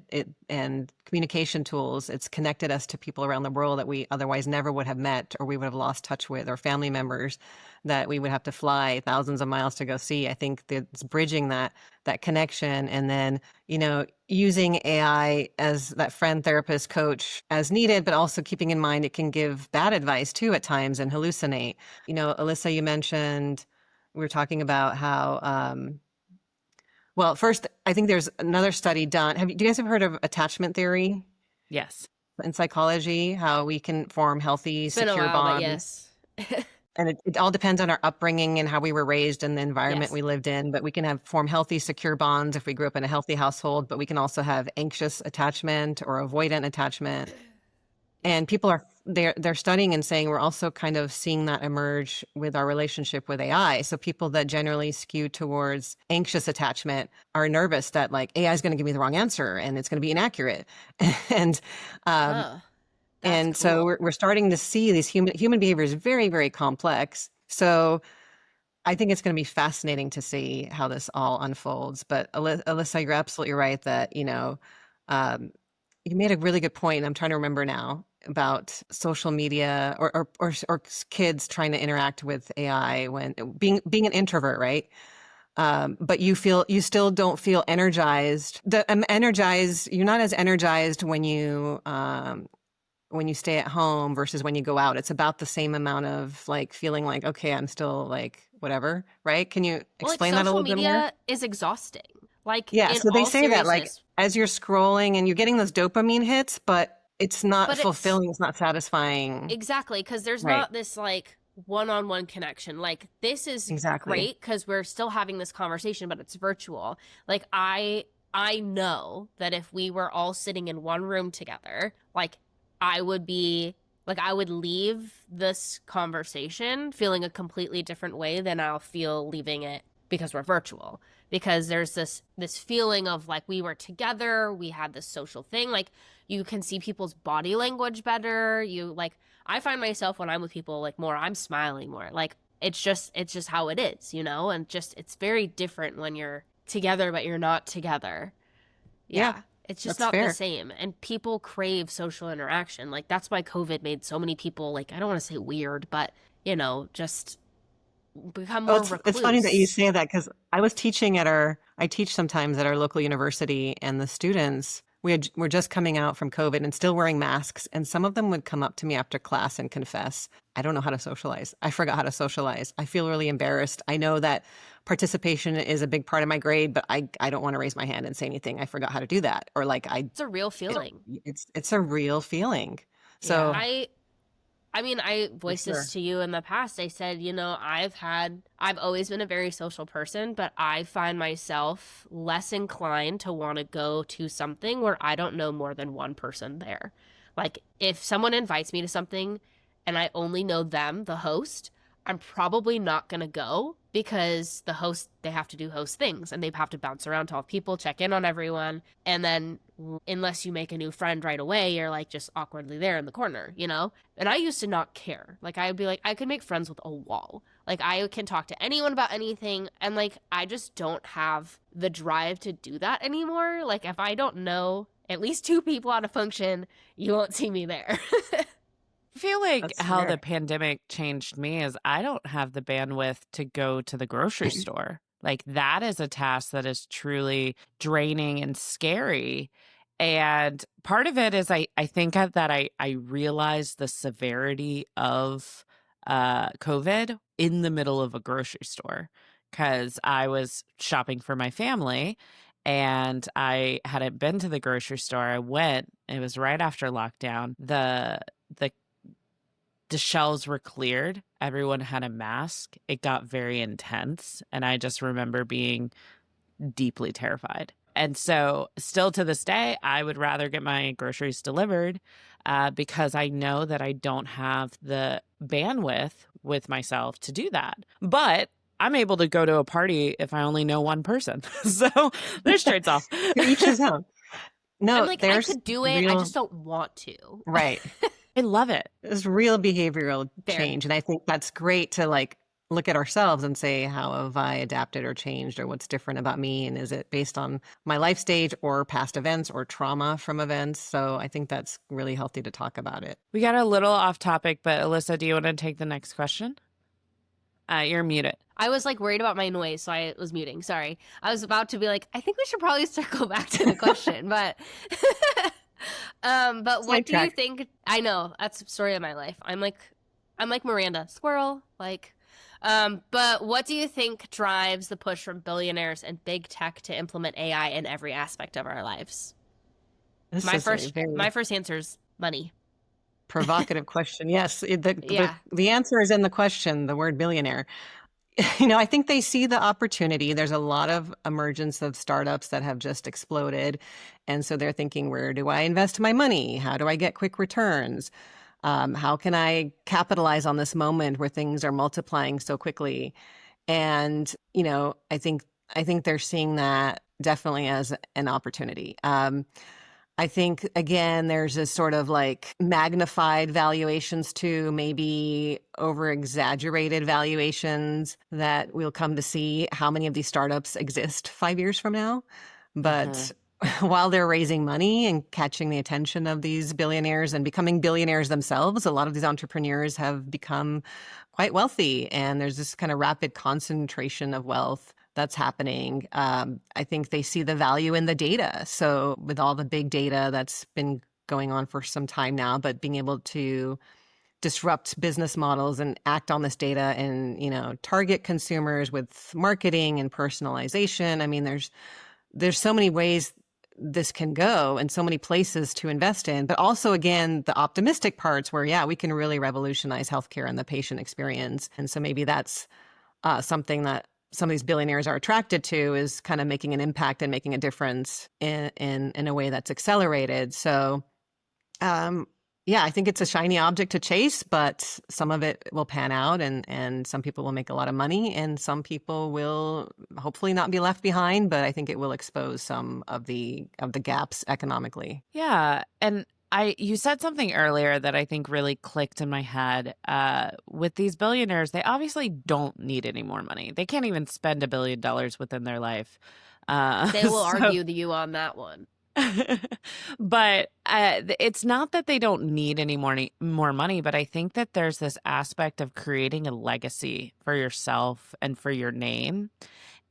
and communication tools. It's connected us to people around the world that we otherwise never would have met, or we would have lost touch with, or family members that we would have to fly thousands of miles to go see. I think that it's bridging that connection, and then, using AI as that friend, therapist, coach as needed, but also keeping in mind it can give bad advice too at times and hallucinate. Alyssa, you mentioned, we were talking about how, well, first, I think there's another study done. Do you guys have heard of attachment theory Yes. in psychology? How we can form healthy, It's been a secure while, but bonds. yes. And it all depends on our upbringing and how we were raised and the environment Yes. we lived in. But we can form healthy, secure bonds if we grew up in a healthy household. But we can also have anxious attachment or avoidant attachment. And people they're studying and saying we're also kind of seeing that emerge with our relationship with AI. So people that generally skew towards anxious attachment are nervous that like AI is going to give me the wrong answer and it's going to be inaccurate. and Huh. and That's so cool. we're starting to see these human behavior is very, very complex. So I think it's going to be fascinating to see how this all unfolds. But Alyssa, you're absolutely right that, you made a really good point. And I'm trying to remember now about social media or kids trying to interact with AI when being an introvert, right? but you still don't feel energized. You're not as energized when you stay at home versus when you go out. It's about the same amount of like feeling like, okay, I'm still like whatever, right? Can you explain that a little bit more? Social media is exhausting. Like, Yeah, in so they all say that like seriousness. as you're scrolling and you're getting those dopamine hits, but it's not But fulfilling, it's not satisfying. Exactly, because there's Right. not this like one-on-one connection. Like, this is Exactly. great because we're still having this conversation, but it's virtual. Like, I know that if we were all sitting in one room together, like, I would leave this conversation feeling a completely different way than I'll feel leaving it because we're virtual. Because there's this feeling of like we were together, we had this social thing. Like, you can see people's body language better. I find myself when I'm with people like more, I'm smiling more. Like, it's just how it is, and just it's very different when you're together but you're not together. Yeah. It's just that's not fair. the same. And people crave social interaction. Like, that's why COVID made so many people, like, I don't want to say weird, but, just become more recluse. It's funny that you say that because I was teaching I teach sometimes at our local university, and the students, were just coming out from COVID and still wearing masks. And some of them would come up to me after class and confess, I don't know how to socialize. I forgot how to socialize. I feel really embarrassed. I know that participation is a big part of my grade, but I don't want to raise my hand and say anything. I forgot how to do that. Or like it's a real feeling. It's a real feeling. So yeah, I voiced this to you in the past. I said, I've always been a very social person, but I find myself less inclined to want to go to something where I don't know more than one person there. Like, if someone invites me to something and I only know them, the host, I'm probably not going to go because the host, they have to do host things and they have to bounce around, talk to people, check in on everyone. And then unless you make a new friend right away, you're like just awkwardly there in the corner, And I used to not care. Like, I would be like, I could make friends with a wall. Like, I can talk to anyone about anything. And like, I just don't have the drive to do that anymore. Like, if I don't know at least two people at a function, you won't see me there. I feel like That's how fair. the pandemic changed me is I don't have the bandwidth to go to the grocery store. Like, that is a task that is truly draining and scary. And part of it is I think that I realized the severity of COVID in the middle of a grocery store because I was shopping for my family and I hadn't been to the grocery store. I went, it was right after lockdown. The shelves were cleared. Everyone had a mask. It got very intense. And I just remember being deeply terrified. And so still to this day, I would rather get my groceries delivered because I know that I don't have the bandwidth with myself to do that. But I'm able to go to a party if I only know one person. So there's trades off. To each his own. No, I'm like, I could do it. I just don't want to. Right. I love it. It's real behavioral Fair. change. And I think that's great to like look at ourselves and say, how have I adapted or changed, or what's different about me? And is it based on my life stage or past events or trauma from events? So I think that's really healthy to talk about it. We got a little off topic, but Alyssa, do you want to take the next question? You're muted. I was like worried about my noise, so I was muting. Sorry. I was about to be like, I think we should probably circle back to the question, but but what do you think? I know, that's the story of my life. I'm like Miranda, squirrel, like but what do you think drives the push from billionaires and big tech to implement AI in every aspect of our lives? My first answer is money. Provocative question. Yes. The answer is in the question, the word billionaire. I think they see the opportunity. There's a lot of emergence of startups that have just exploded. And so they're thinking, where do I invest my money? How do I get quick returns? How can I capitalize on this moment where things are multiplying so quickly? And, I think they're seeing that definitely as an opportunity. I think, again, there's this sort of like magnified valuations too, maybe over-exaggerated valuations that we'll come to see how many of these startups exist 5 years from now. But while they're raising money and catching the attention of these billionaires and becoming billionaires themselves, a lot of these entrepreneurs have become quite wealthy. And there's this kind of rapid concentration of wealth that's happening. I think they see the value in the data. So with all the big data that's been going on for some time now, but being able to disrupt business models and act on this data and, target consumers with marketing and personalization. I mean, there's so many ways this can go and so many places to invest in, but also, again, the optimistic parts where, yeah, we can really revolutionize healthcare and the patient experience. And so maybe that's something that some of these billionaires are attracted to, is kind of making an impact and making a difference in a way that's accelerated. So, yeah, I think it's a shiny object to chase, but some of it will pan out, and some people will make a lot of money, and some people will hopefully not be left behind, but I think it will expose some of the gaps economically. Yeah. And you said something earlier that I think really clicked in my head. With these billionaires, they obviously don't need any more money. They can't even spend $1 billion within their life. They will argue you on that one. But it's not that they don't need any more money, but I think that there's this aspect of creating a legacy for yourself and for your name.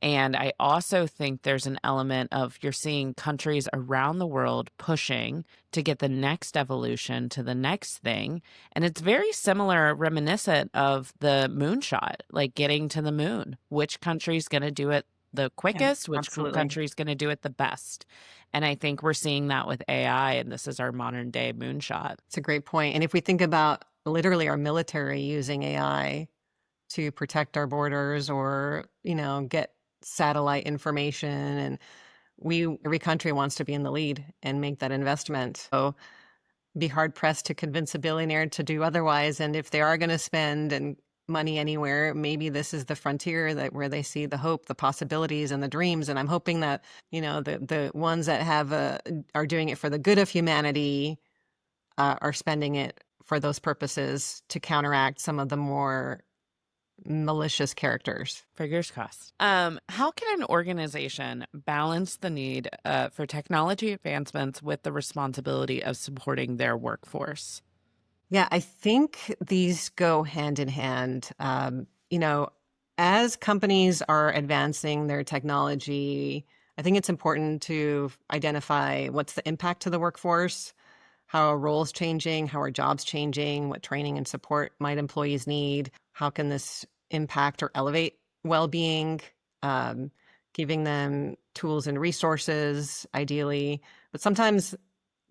And I also think there's an element of, you're seeing countries around the world pushing to get the next evolution to the next thing. And it's very similar, reminiscent of the moonshot, like getting to the moon. Which country's going to do it the quickest? Which country's going to do it the best? And I think we're seeing that with AI, and this is our modern day moonshot. It's a great point. And if we think about literally our military using AI to protect our borders or, get satellite information, and every country wants to be in the lead and make that investment. So be hard pressed to convince a billionaire to do otherwise. And if they are going to spend money anywhere, maybe this is the frontier where they see the hope, the possibilities, and the dreams. And I'm hoping that, the ones that are doing it for the good of humanity are spending it for those purposes to counteract some of the more malicious characters. Fingers crossed. How can an organization balance the need for technology advancements with the responsibility of supporting their workforce? Yeah, I think these go hand in hand. As companies are advancing their technology, I think it's important to identify what's the impact to the workforce, how are roles changing, how are jobs changing, what training and support might employees need, how can this impact or elevate well-being, giving them tools and resources, ideally. But sometimes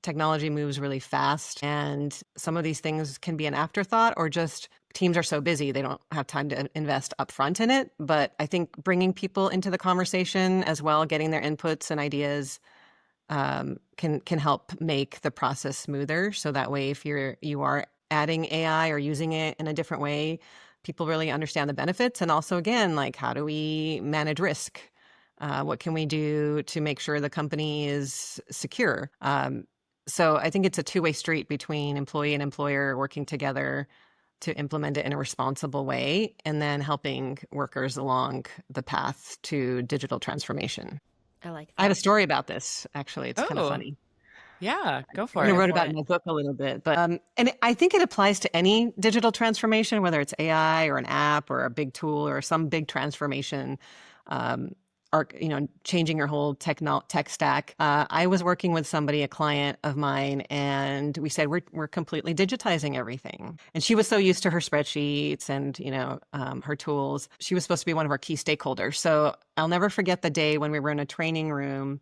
technology moves really fast, and some of these things can be an afterthought, or just teams are so busy they don't have time to invest upfront in it. But I think bringing people into the conversation as well, getting their inputs and ideas, can help make the process smoother. So that way, if you are adding AI or using it in a different way, people really understand the benefits. And also, again, like, how do we manage risk? What can we do to make sure the company is secure? So I think it's a two-way street between employee and employer working together to implement it in a responsible way, and then helping workers along the path to digital transformation. I like that. I have a story about this, actually. It's kind of Oh. funny. Yeah, go for I it. wrote about it in my book a little bit, but and I think it applies to any digital transformation, whether it's AI or an app or a big tool or some big transformation, or changing your whole tech stack. I was working with somebody, a client of mine, and we said we're completely digitizing everything. And she was so used to her spreadsheets and her tools. She was supposed to be one of our key stakeholders. So I'll never forget the day when we were in a training room,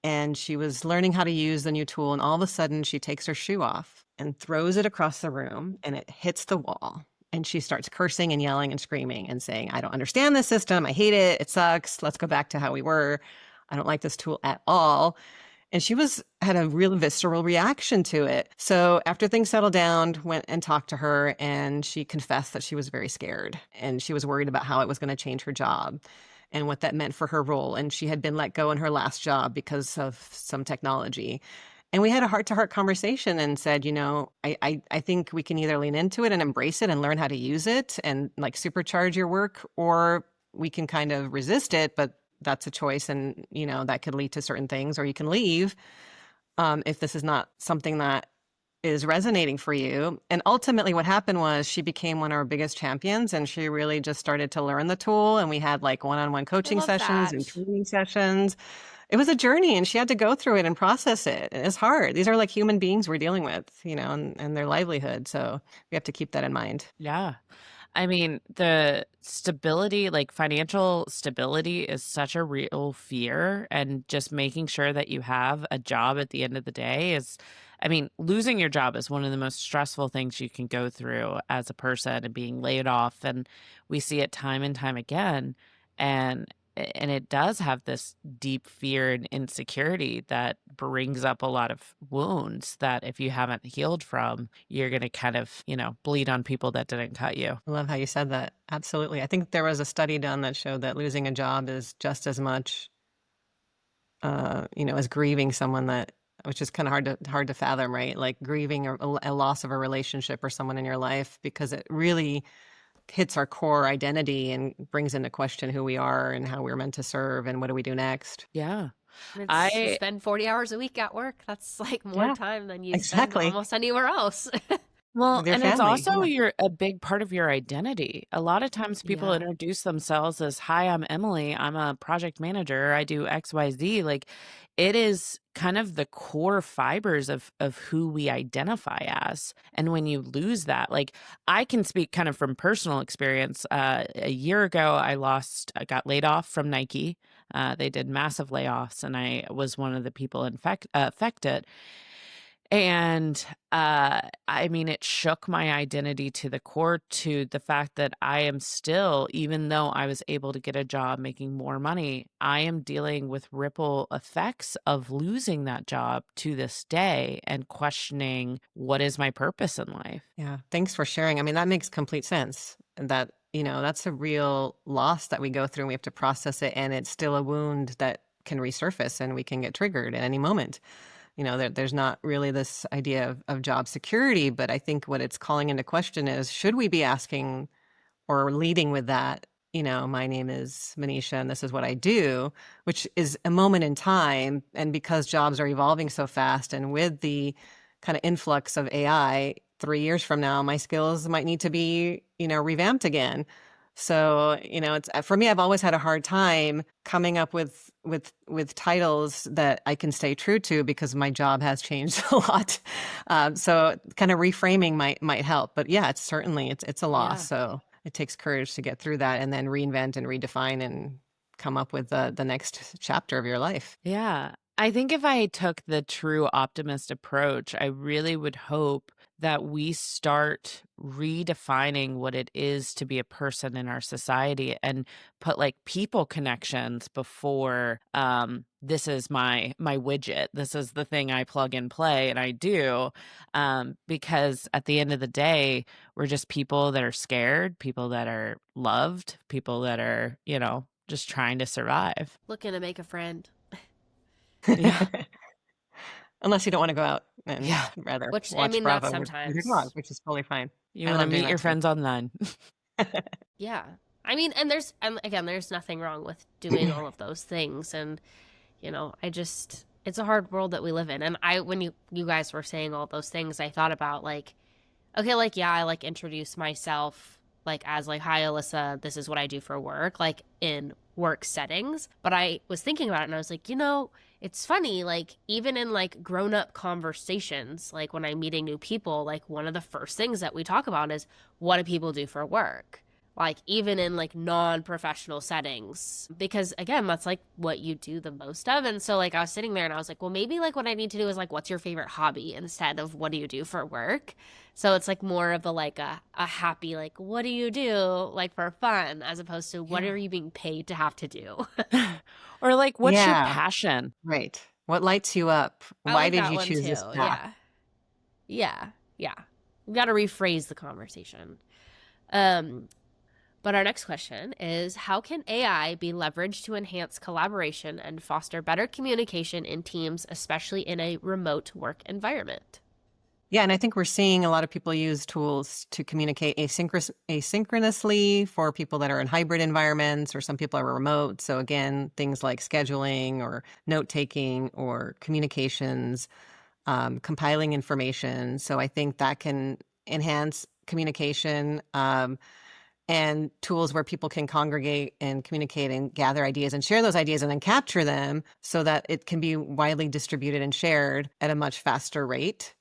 and she was learning how to use the new tool, and all of a sudden she takes her shoe off and throws it across the room, and it hits the wall. And she starts cursing and yelling and screaming and saying, "I don't understand this system. I hate it. It sucks. Let's go back to how we were. I don't like this tool at all." And she had a real visceral reaction to it. So after things settled down, went and talked to her, and she confessed that she was very scared, and she was worried about how it was going to change her job and what that meant for her role. And she had been let go in her last job because of some technology. And we had a heart-to-heart conversation and said, I think we can either lean into it and embrace it and learn how to use it and like supercharge your work, or we can kind of resist it, but that's a choice, and that could lead to certain things, or you can leave if this is not something that is resonating for you. And ultimately what happened was she became one of our biggest champions, and she really just started to learn the tool. And we had like one-on-one I coaching love sessions and that. training sessions. It was a journey, and she had to go through it and process it. And it's hard. These are like human beings we're dealing with, and their livelihood. So we have to keep that in mind. Yeah. I mean, the stability, like financial stability, is such a real fear. And just making sure that you have a job at the end of the day is, I mean, losing your job is one of the most stressful things you can go through as a person, and being laid off. And we see it time and time again. And it does have this deep fear and insecurity that brings up a lot of wounds that if you haven't healed from, you're going to kind of, bleed on people that didn't cut you. I love how you said that. Absolutely. I think there was a study done that showed that losing a job is just as much, as grieving someone which is kind of hard to fathom, right? Like grieving a loss of a relationship or someone in your life, because it really hits our core identity and brings into question who we are and how we're meant to serve and what do we do next. Yeah. You I spend 40 hours a week at work. That's like more Yeah, time than you spend exactly. almost anywhere else. Well, With your and it's family. also Yeah. a big part of your identity. A lot of times people Yeah. introduce themselves as, "Hi, I'm Emily. I'm a project manager. I do XYZ." Like, it is kind of the core fibers of who we identify as. And when you lose that, like, I can speak kind of from personal experience. A year ago, I got laid off from Nike. They did massive layoffs, and I was one of the people affected. And I mean, it shook my identity to the core, to the fact that I am still, even though I was able to get a job making more money, I am dealing with ripple effects of losing that job to this day and questioning, what is my purpose in life? Yeah. Thanks for sharing. I mean, that makes complete sense. And that's a real loss that we go through, and we have to process it. And it's still a wound that can resurface, and we can get triggered at any moment. There's not really this idea of job security, but I think what it's calling into question is, should we be asking or leading with that? My name is Manisha, and this is what I do, which is a moment in time. And because jobs are evolving so fast, and with the kind of influx of AI, 3 years from now, my skills might need to be, revamped again. So, it's for me, I've always had a hard time coming up with titles that I can stay true to, because my job has changed a lot. So kind of reframing might help. But yeah, it's a loss. Yeah. So it takes courage to get through that, and then reinvent and redefine and come up with the next chapter of your life. Yeah. I think if I took the true optimist approach, I really would hope that we start redefining what it is to be a person in our society, and put like people connections before this is my widget. This is the thing I plug and play and I do. Because at the end of the day, we're just people that are scared, people that are loved, people that are, just trying to survive. Looking to make a friend. Yeah. Unless you don't want to go out and Yeah. rather Which, I watch mean, Bravo that's with your sometimes. dog, which is totally fine. You I want to love doing meet that your too. friends online. Yeah. I mean, and again, there's nothing wrong with doing all of those things. And, it's a hard world that we live in. And when you guys were saying all those things, I thought about like, okay, like, yeah, I like introduce myself like as like, "Hi, Alyssa, this is what I do for work," like in work settings. But I was thinking about it, and I was like, it's funny, like even in like grown up conversations, like when I'm meeting new people, like one of the first things that we talk about is, what do people do for work? Like even in like non-professional settings, because again, that's like what you do the most of. And so like I was sitting there and I was like, well, maybe like what I need to do is like, what's your favorite hobby, instead of what do you do for work? So it's like more of a happy, like, what do you do like for fun, as opposed to what Yeah. are you being paid to have to do? Or like, what's your Yeah. passion? Right. What lights you up? I Why like did that you one choose too. this path? Yeah. Yeah. Yeah. We got to rephrase the conversation. But our next question is, how can AI be leveraged to enhance collaboration and foster better communication in teams, especially in a remote work environment? Yeah, and I think we're seeing a lot of people use tools to communicate asynchronously for people that are in hybrid environments, or some people are remote. So again, things like scheduling or note taking or communications. compiling information. So I think that can enhance communication, and tools where people can congregate and communicate and gather ideas and share those ideas and then capture them so that it can be widely distributed and shared at a much faster rate.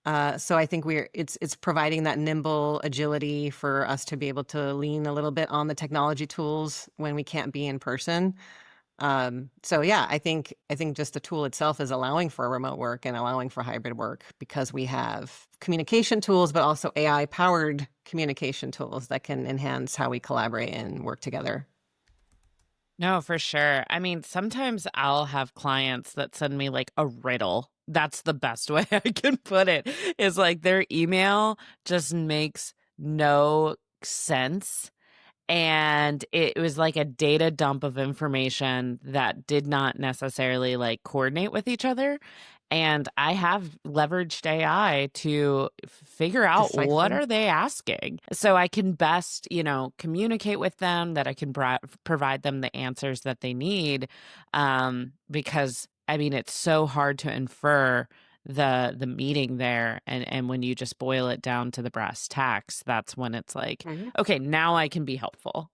So I think it's providing that nimble agility for us to be able to lean a little bit on the technology tools when we can't be in person. So yeah, I think just the tool itself is allowing for remote work and allowing for hybrid work because we have communication tools, but also AI powered communication tools that can enhance how we collaborate and work together. No, for sure. I mean, sometimes I'll have clients that send me like a riddle. That's the best way I can put it. Is like their email just makes no sense. And it was like a data dump of information that did not necessarily like coordinate with each other. And I have leveraged AI to figure out what Decipher. are they asking so I can best, communicate with them, that I can provide them the answers that they need. Because I mean, it's so hard to infer the meaning there, and when you just boil it down to the brass tacks, that's when it's like, Mhm. okay, now I can be helpful.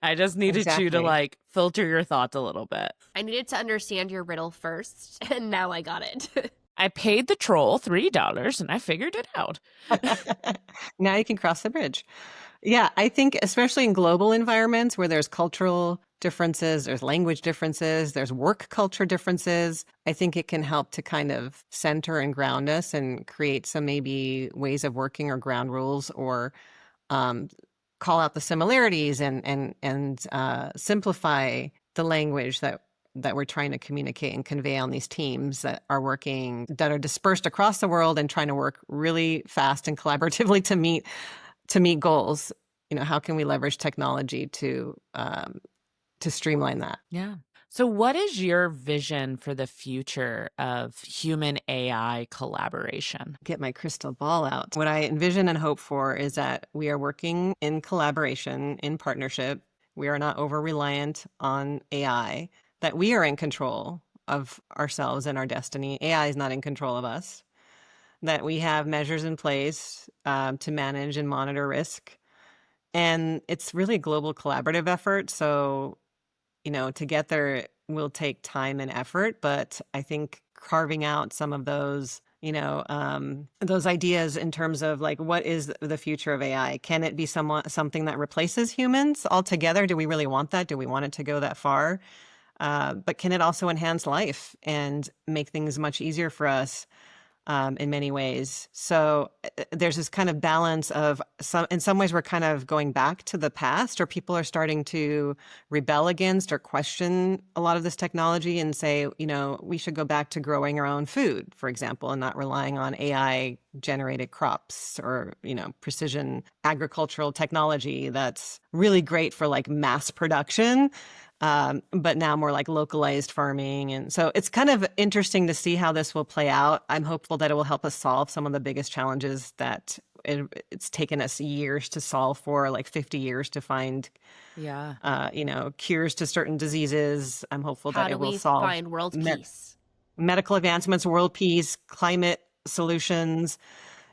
I just needed you to Exactly. like filter your thoughts a little bit. I needed to understand your riddle first, and now I got it. I paid the troll $3 and I figured it out. Now you can cross the bridge. Yeah, I think especially in global environments where there's cultural differences, there's language differences, there's work culture differences, I think it can help to kind of center and ground us and create some maybe ways of working or ground rules, or um, call out the similarities and simplify the language that we're trying to communicate and convey on these teams that are dispersed across the world and trying to work really fast and collaboratively to meet goals. How can we leverage technology to streamline that? Yeah. So, what is your vision for the future of human AI collaboration? Get my crystal ball out. What I envision and hope for is that we are working in collaboration, in partnership. We are not over reliant on AI, that we are in control of ourselves and our destiny. AI is not in control of us, that we have measures in place to manage and monitor risk. And it's really a global collaborative effort. So, to get there will take time and effort, but I think carving out some of those, those ideas in terms of like, what is the future of AI? Can it be something that replaces humans altogether? Do we really want that? Do we want it to go that far? But can it also enhance life and make things much easier for us? In many ways. So there's this kind of balance of in some ways we're kind of going back to the past, or people are starting to rebel against or question a lot of this technology and say, we should go back to growing our own food, for example, and not relying on AI generated crops or, precision agricultural technology that's really great for like mass production. But now more like localized farming. And so it's kind of interesting to see how this will play out. I'm hopeful that it will help us solve some of the biggest challenges that it's taken us years to solve for, like 50 years to find, cures to certain diseases. I'm hopeful How that do it will we solve find world peace? medical advancements, world peace, climate solutions,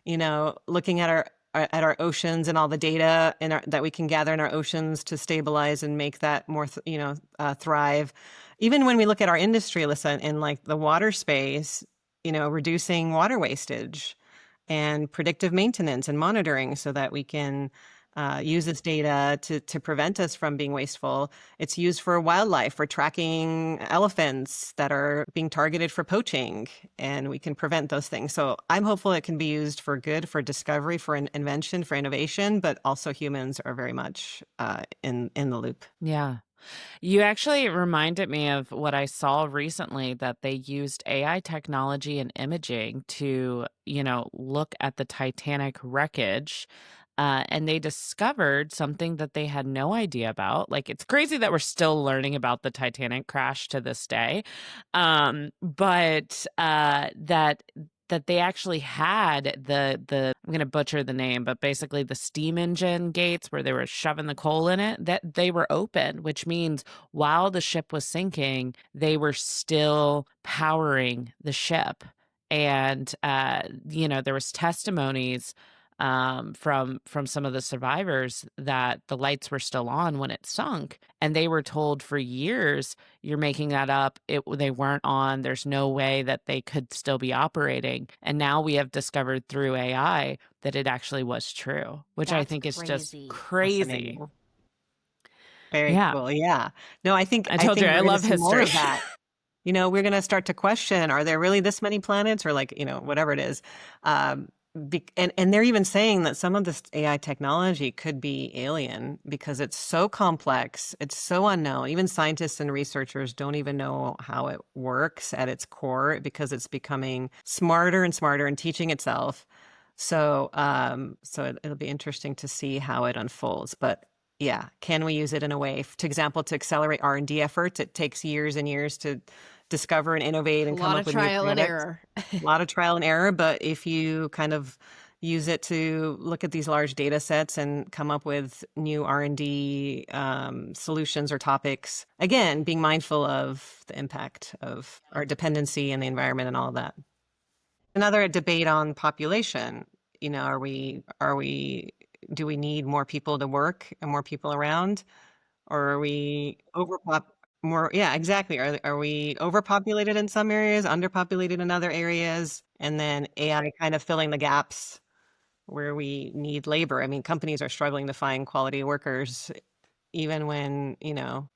looking at our oceans and all the data that we can gather in our oceans to stabilize and make that more, thrive. Even when we look at our industry, Alyssa, in like the water space, reducing water wastage and predictive maintenance and monitoring so that we can use this data to prevent us from being wasteful. It's used for wildlife, for tracking elephants that are being targeted for poaching, and we can prevent those things. So I'm hopeful it can be used for good, for discovery, for invention, for innovation, but also humans are very much in the loop. Yeah. You actually reminded me of what I saw recently, that they used AI technology and imaging to, look at the Titanic wreckage. And they discovered something that they had no idea about. Like, it's crazy that we're still learning about the Titanic crash to this day. But that they actually had the I'm going to butcher the name, but basically the steam engine gates where they were shoving the coal in it, that they were open, which means while the ship was sinking, they were still powering the ship. And there was testimonies from some of the survivors that the lights were still on when it sunk, and they were told for years, "You're making that up. They weren't on. There's no way that they could still be operating." And now we have discovered through AI that it actually was true, which I That's think is just crazy. crazy. Fascinating. Very Yeah, cool. Yeah. No, I told you we're I going to love see more history. of that. We're going to start to question, are there really this many planets, or like, whatever it is. And they're even saying that some of this AI technology could be alien because it's so complex, it's so unknown. Even scientists and researchers don't even know how it works at its core because it's becoming smarter and smarter and teaching itself. So, it'll be interesting to see how it unfolds. But yeah, can we use it in a way, to example, to accelerate R&D efforts? It takes years and years to discover and innovate A and come lot up of with new trial and products. error. A lot of trial and error, but if you kind of use it to look at these large data sets and come up with new R&D solutions or topics, again, being mindful of the impact of our dependency and the environment and all of that. Another debate on population. Do we need more people to work and more people around, or are we more? Yeah, exactly. Are we overpopulated in some areas, underpopulated in other areas, and then AI kind of filling the gaps where we need labor? I mean, companies are struggling to find quality workers, even when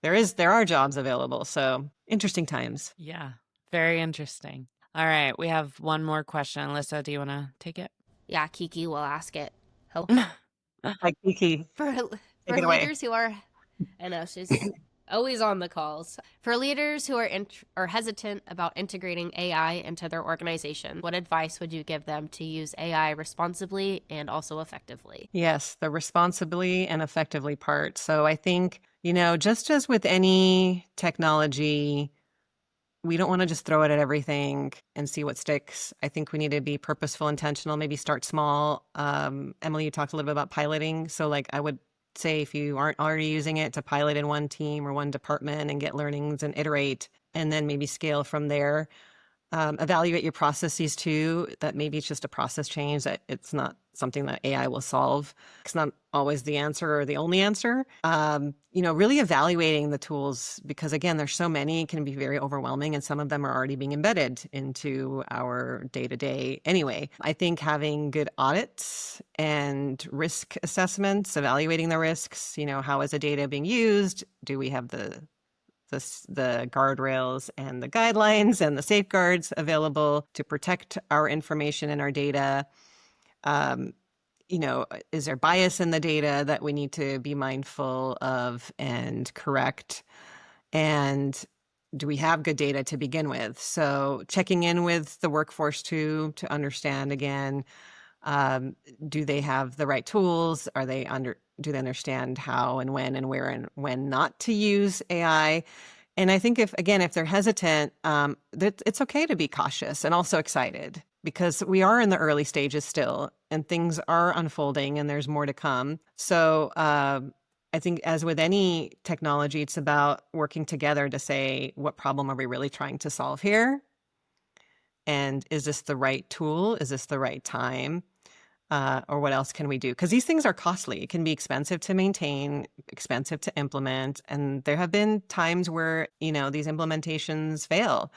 there are jobs available. So interesting times. Yeah, very interesting. All right, we have one more question. Alyssa, do you want to take it? Yeah, Kiki will ask it. Oh, Like Kiki, for take it away. leaders who are, I know she's always on the calls. For leaders who are hesitant about integrating AI into their organization, what advice would you give them to use AI responsibly and also effectively? Yes, the responsibly and effectively part. So I think, just as with any technology, we don't want to just throw it at everything and see what sticks. I think we need to be purposeful, intentional, maybe start small. Emily, you talked a little bit about piloting. So like I would say, if you aren't already using it, to pilot in one team or one department and get learnings and iterate, and then maybe scale from there. Evaluate your processes too, that maybe it's just a process change, that it's not something that AI will solve. It's not always the answer or the only answer. Really evaluating the tools, because again, there's so many, can be very overwhelming, and some of them are already being embedded into our day-to-day anyway. I think having good audits and risk assessments, evaluating the risks, how is the data being used? Do we have the guardrails and the guidelines and the safeguards available to protect our information and our data? Is there bias in the data that we need to be mindful of and correct? And do we have good data to begin with? So checking in with the workforce too, to understand again, do they have the right tools? Do they understand how and when and where and when not to use AI? And I think if they're hesitant, it's okay to be cautious and also excited, because we are in the early stages still, and things are unfolding and there's more to come. So I think, as with any technology, it's about working together to say, what problem are we really trying to solve here? And is this the right tool? Is this the right time? Or what else can we do? Because these things are costly. It can be expensive to maintain, expensive to implement. And there have been times where, these implementations fail.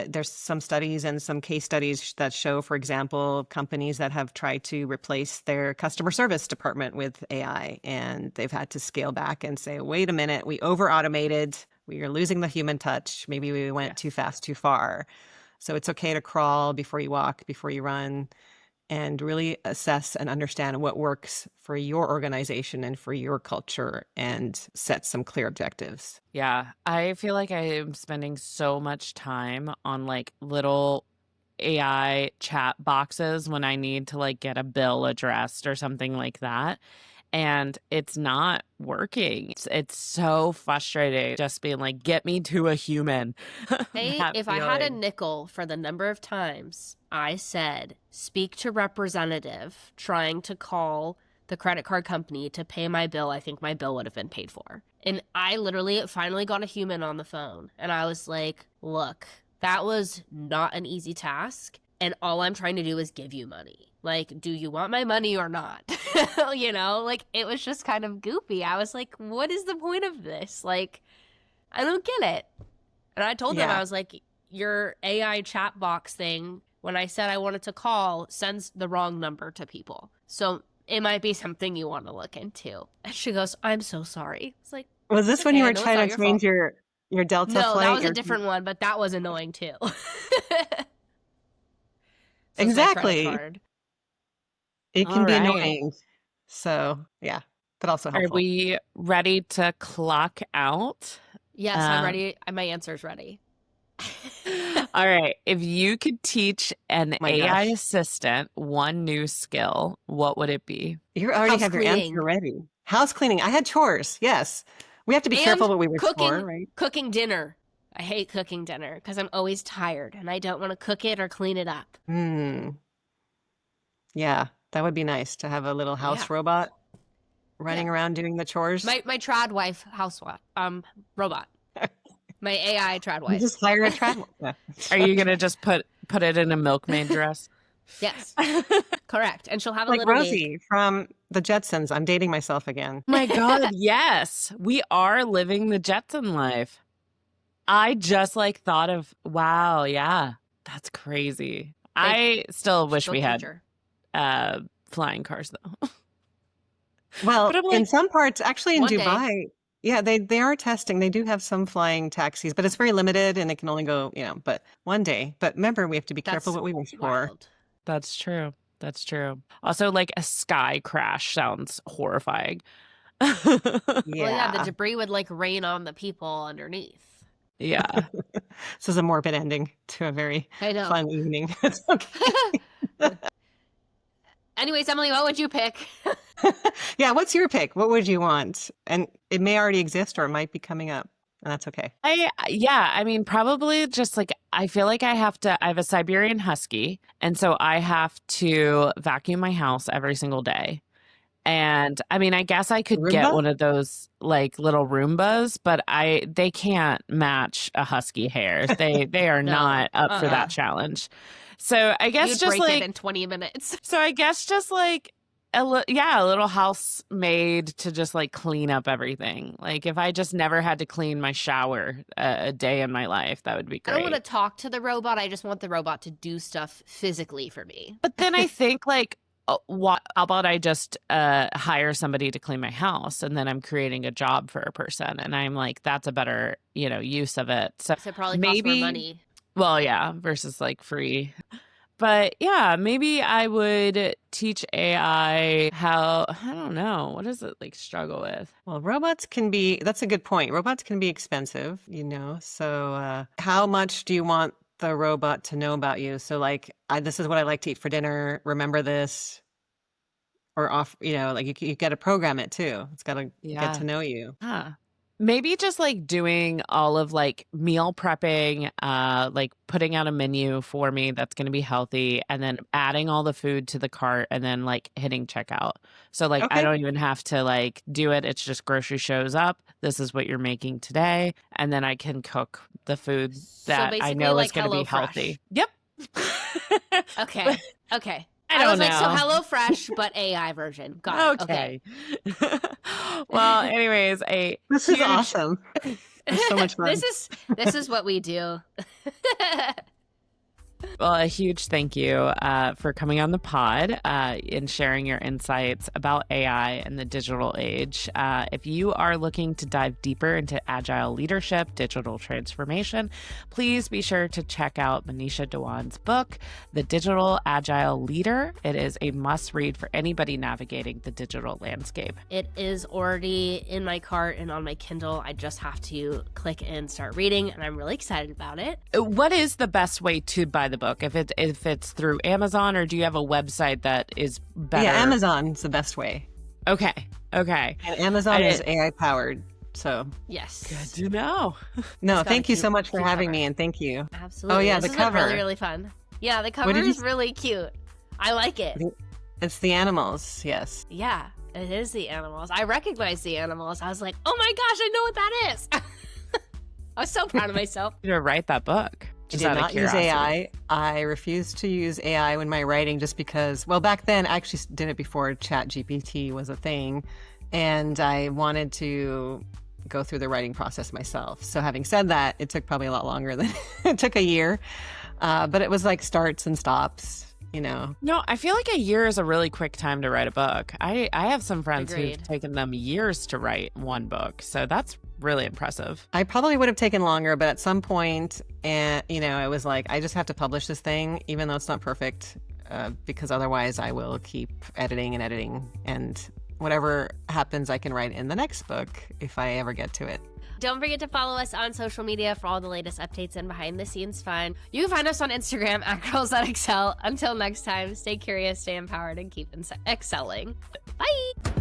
There's some studies and some case studies that show, for example, companies that have tried to replace their customer service department with AI, and they've had to scale back and say, wait a minute, we over-automated. We are losing the human touch. Maybe we went too fast, too far. So it's okay to crawl before you walk, before you run, and really assess and understand what works for your organization and for your culture, and set some clear objectives. Yeah, I feel like I am spending so much time on like little AI chat boxes when I need to like get a bill addressed or something like that. And it's not working. It's so frustrating just being like, get me to a human. If I had a nickel for the number of times I said, speak to representative trying to call the credit card company to pay my bill, I think my bill would have been paid for. And I literally finally got a human on the phone. And I was like, look, That was not an easy task. And all I'm trying to do is give you money. Like, do you want my money or not? You know, like, it was just kind of goofy. I was like, what is the point of this? Like, I don't get it. And I told them, I was like, your AI chat box thing, when I said I wanted to call, sends the wrong number to people. So it might be something you want to look into. And she goes, I'm so sorry. It's like, Was this when you were trying to change your Delta no, flight? that was a different one, but that was annoying too. So exactly. It can be right. annoying. So, yeah, but also helpful. Are we ready to clock out? Yes, I'm ready. My answer's ready. All right. If you could teach an AI gosh. assistant one new skill, what would it be? You already House have your cleaning. answer ready. House cleaning. I had chores. Yes. We have to be careful what we wish for, right? Cooking dinner. I hate cooking dinner because I'm always tired and I don't want to cook it or clean it up. Yeah, that would be nice to have a little house robot running around doing the chores. My trad wife robot. My AI trad You wife. just hire a trad. Yeah. Are you going to just put it in a milkmaid dress? Yes, correct. And she'll have a Like little Rosie from the Jetsons. I'm dating myself again. Oh my God, yes. We are living the Jetson life. I just thought of, wow, yeah, that's crazy. I still wish we had flying cars though. Well, But I'm in some parts, actually in One day. Dubai, yeah, they are testing. They do have some flying taxis, but it's very limited and it can only go, but one day. But remember, we have to be careful what we wish for. Wild. That's true. That's true. Also, a sky crash sounds horrifying. Well, yeah, the debris would rain on the people underneath. Yeah. This is a morbid ending to a very I know. fun evening. It's okay. Anyways, Emily, what would you pick? Yeah, what's your pick? What would you want? And it may already exist or it might be coming up. And that's okay. I mean, probably just I feel like I have a Siberian Husky. And so I have to vacuum my house every single day. And I mean, I guess I could get Roomba? one of those little Roombas, but they can't match a husky hair. They are No. not up for that challenge. So I guess You'd just break it in 20 minutes. so I guess just a little house made to just clean up everything. If I just never had to clean my shower a day in my life, that would be great. I don't want to talk to the robot. I just want the robot to do stuff physically for me. But then I think how about I just hire somebody to clean my house, and then I'm creating a job for a person, and I'm that's a better use of it. So it probably maybe costs more money. Well, yeah, versus free. But yeah, maybe I would teach AI how, I don't know, what does it struggle with? Well, that's a good point. Robots can be expensive, So how much do you want the robot to know about you? So this is what I like to eat for dinner. Remember this. Or you got to program it too. It's got to get to know you. Huh. Maybe just doing all of meal prepping, putting out a menu for me that's going to be healthy, and then adding all the food to the cart, and then hitting checkout. So I Okay. don't even have to do it. It's just grocery shows up. This is what you're making today, and then I can cook the food that I know is going to be healthy. Yep. Okay. Okay. I don't know. So HelloFresh, but AI version. Got it. Okay. Well, anyways, This is awesome. It's so much fun. This is what we do. Well, a huge thank you for coming on the pod and sharing your insights about AI and the digital age. If you are looking to dive deeper into agile leadership, digital transformation, please be sure to check out Manisha Dhawan's book, The Digital Agile Leader. It is a must-read for anybody navigating the digital landscape. It is already in my cart and on my Kindle. I just have to click and start reading, and I'm really excited about it. What is the best way to buy the book? If it's through Amazon, or do you have a website that is better? Yeah, Amazon's the best way. Okay. And Amazon is AI powered. So Yes. good to know. no, thank you cute- so much for cute having cover. me, and thank you. Absolutely. Oh, yeah, This the has been cover. really, really fun. Yeah, the cover did you is really cute. I like it. It's the animals. Yes. Yeah, it is the animals. I recognize the animals. I was like, oh my gosh, I know what that is. I was so proud of myself. To write that book. Just I out did of not use curiosity. AI. I refused to use AI when my writing just because, well, back then I actually did it before ChatGPT was a thing. And I wanted to go through the writing process myself. So having said that, it took probably a lot longer than it took a year. But it was like starts and stops, you know. No, I feel like a year is a really quick time to write a book. I have some friends Agreed. who've taken them years to write one book. So that's really impressive. I probably would have taken longer, but at some point, and you know, it was like, I just have to publish this thing, even though it's not perfect, because otherwise I will keep editing and editing. And whatever happens, I can write in the next book if I ever get to it. Don't forget to follow us on social media for all the latest updates and behind the scenes fun. You can find us on Instagram at Girls That Excel. Until next time, stay curious, stay empowered, and keep excelling. Bye.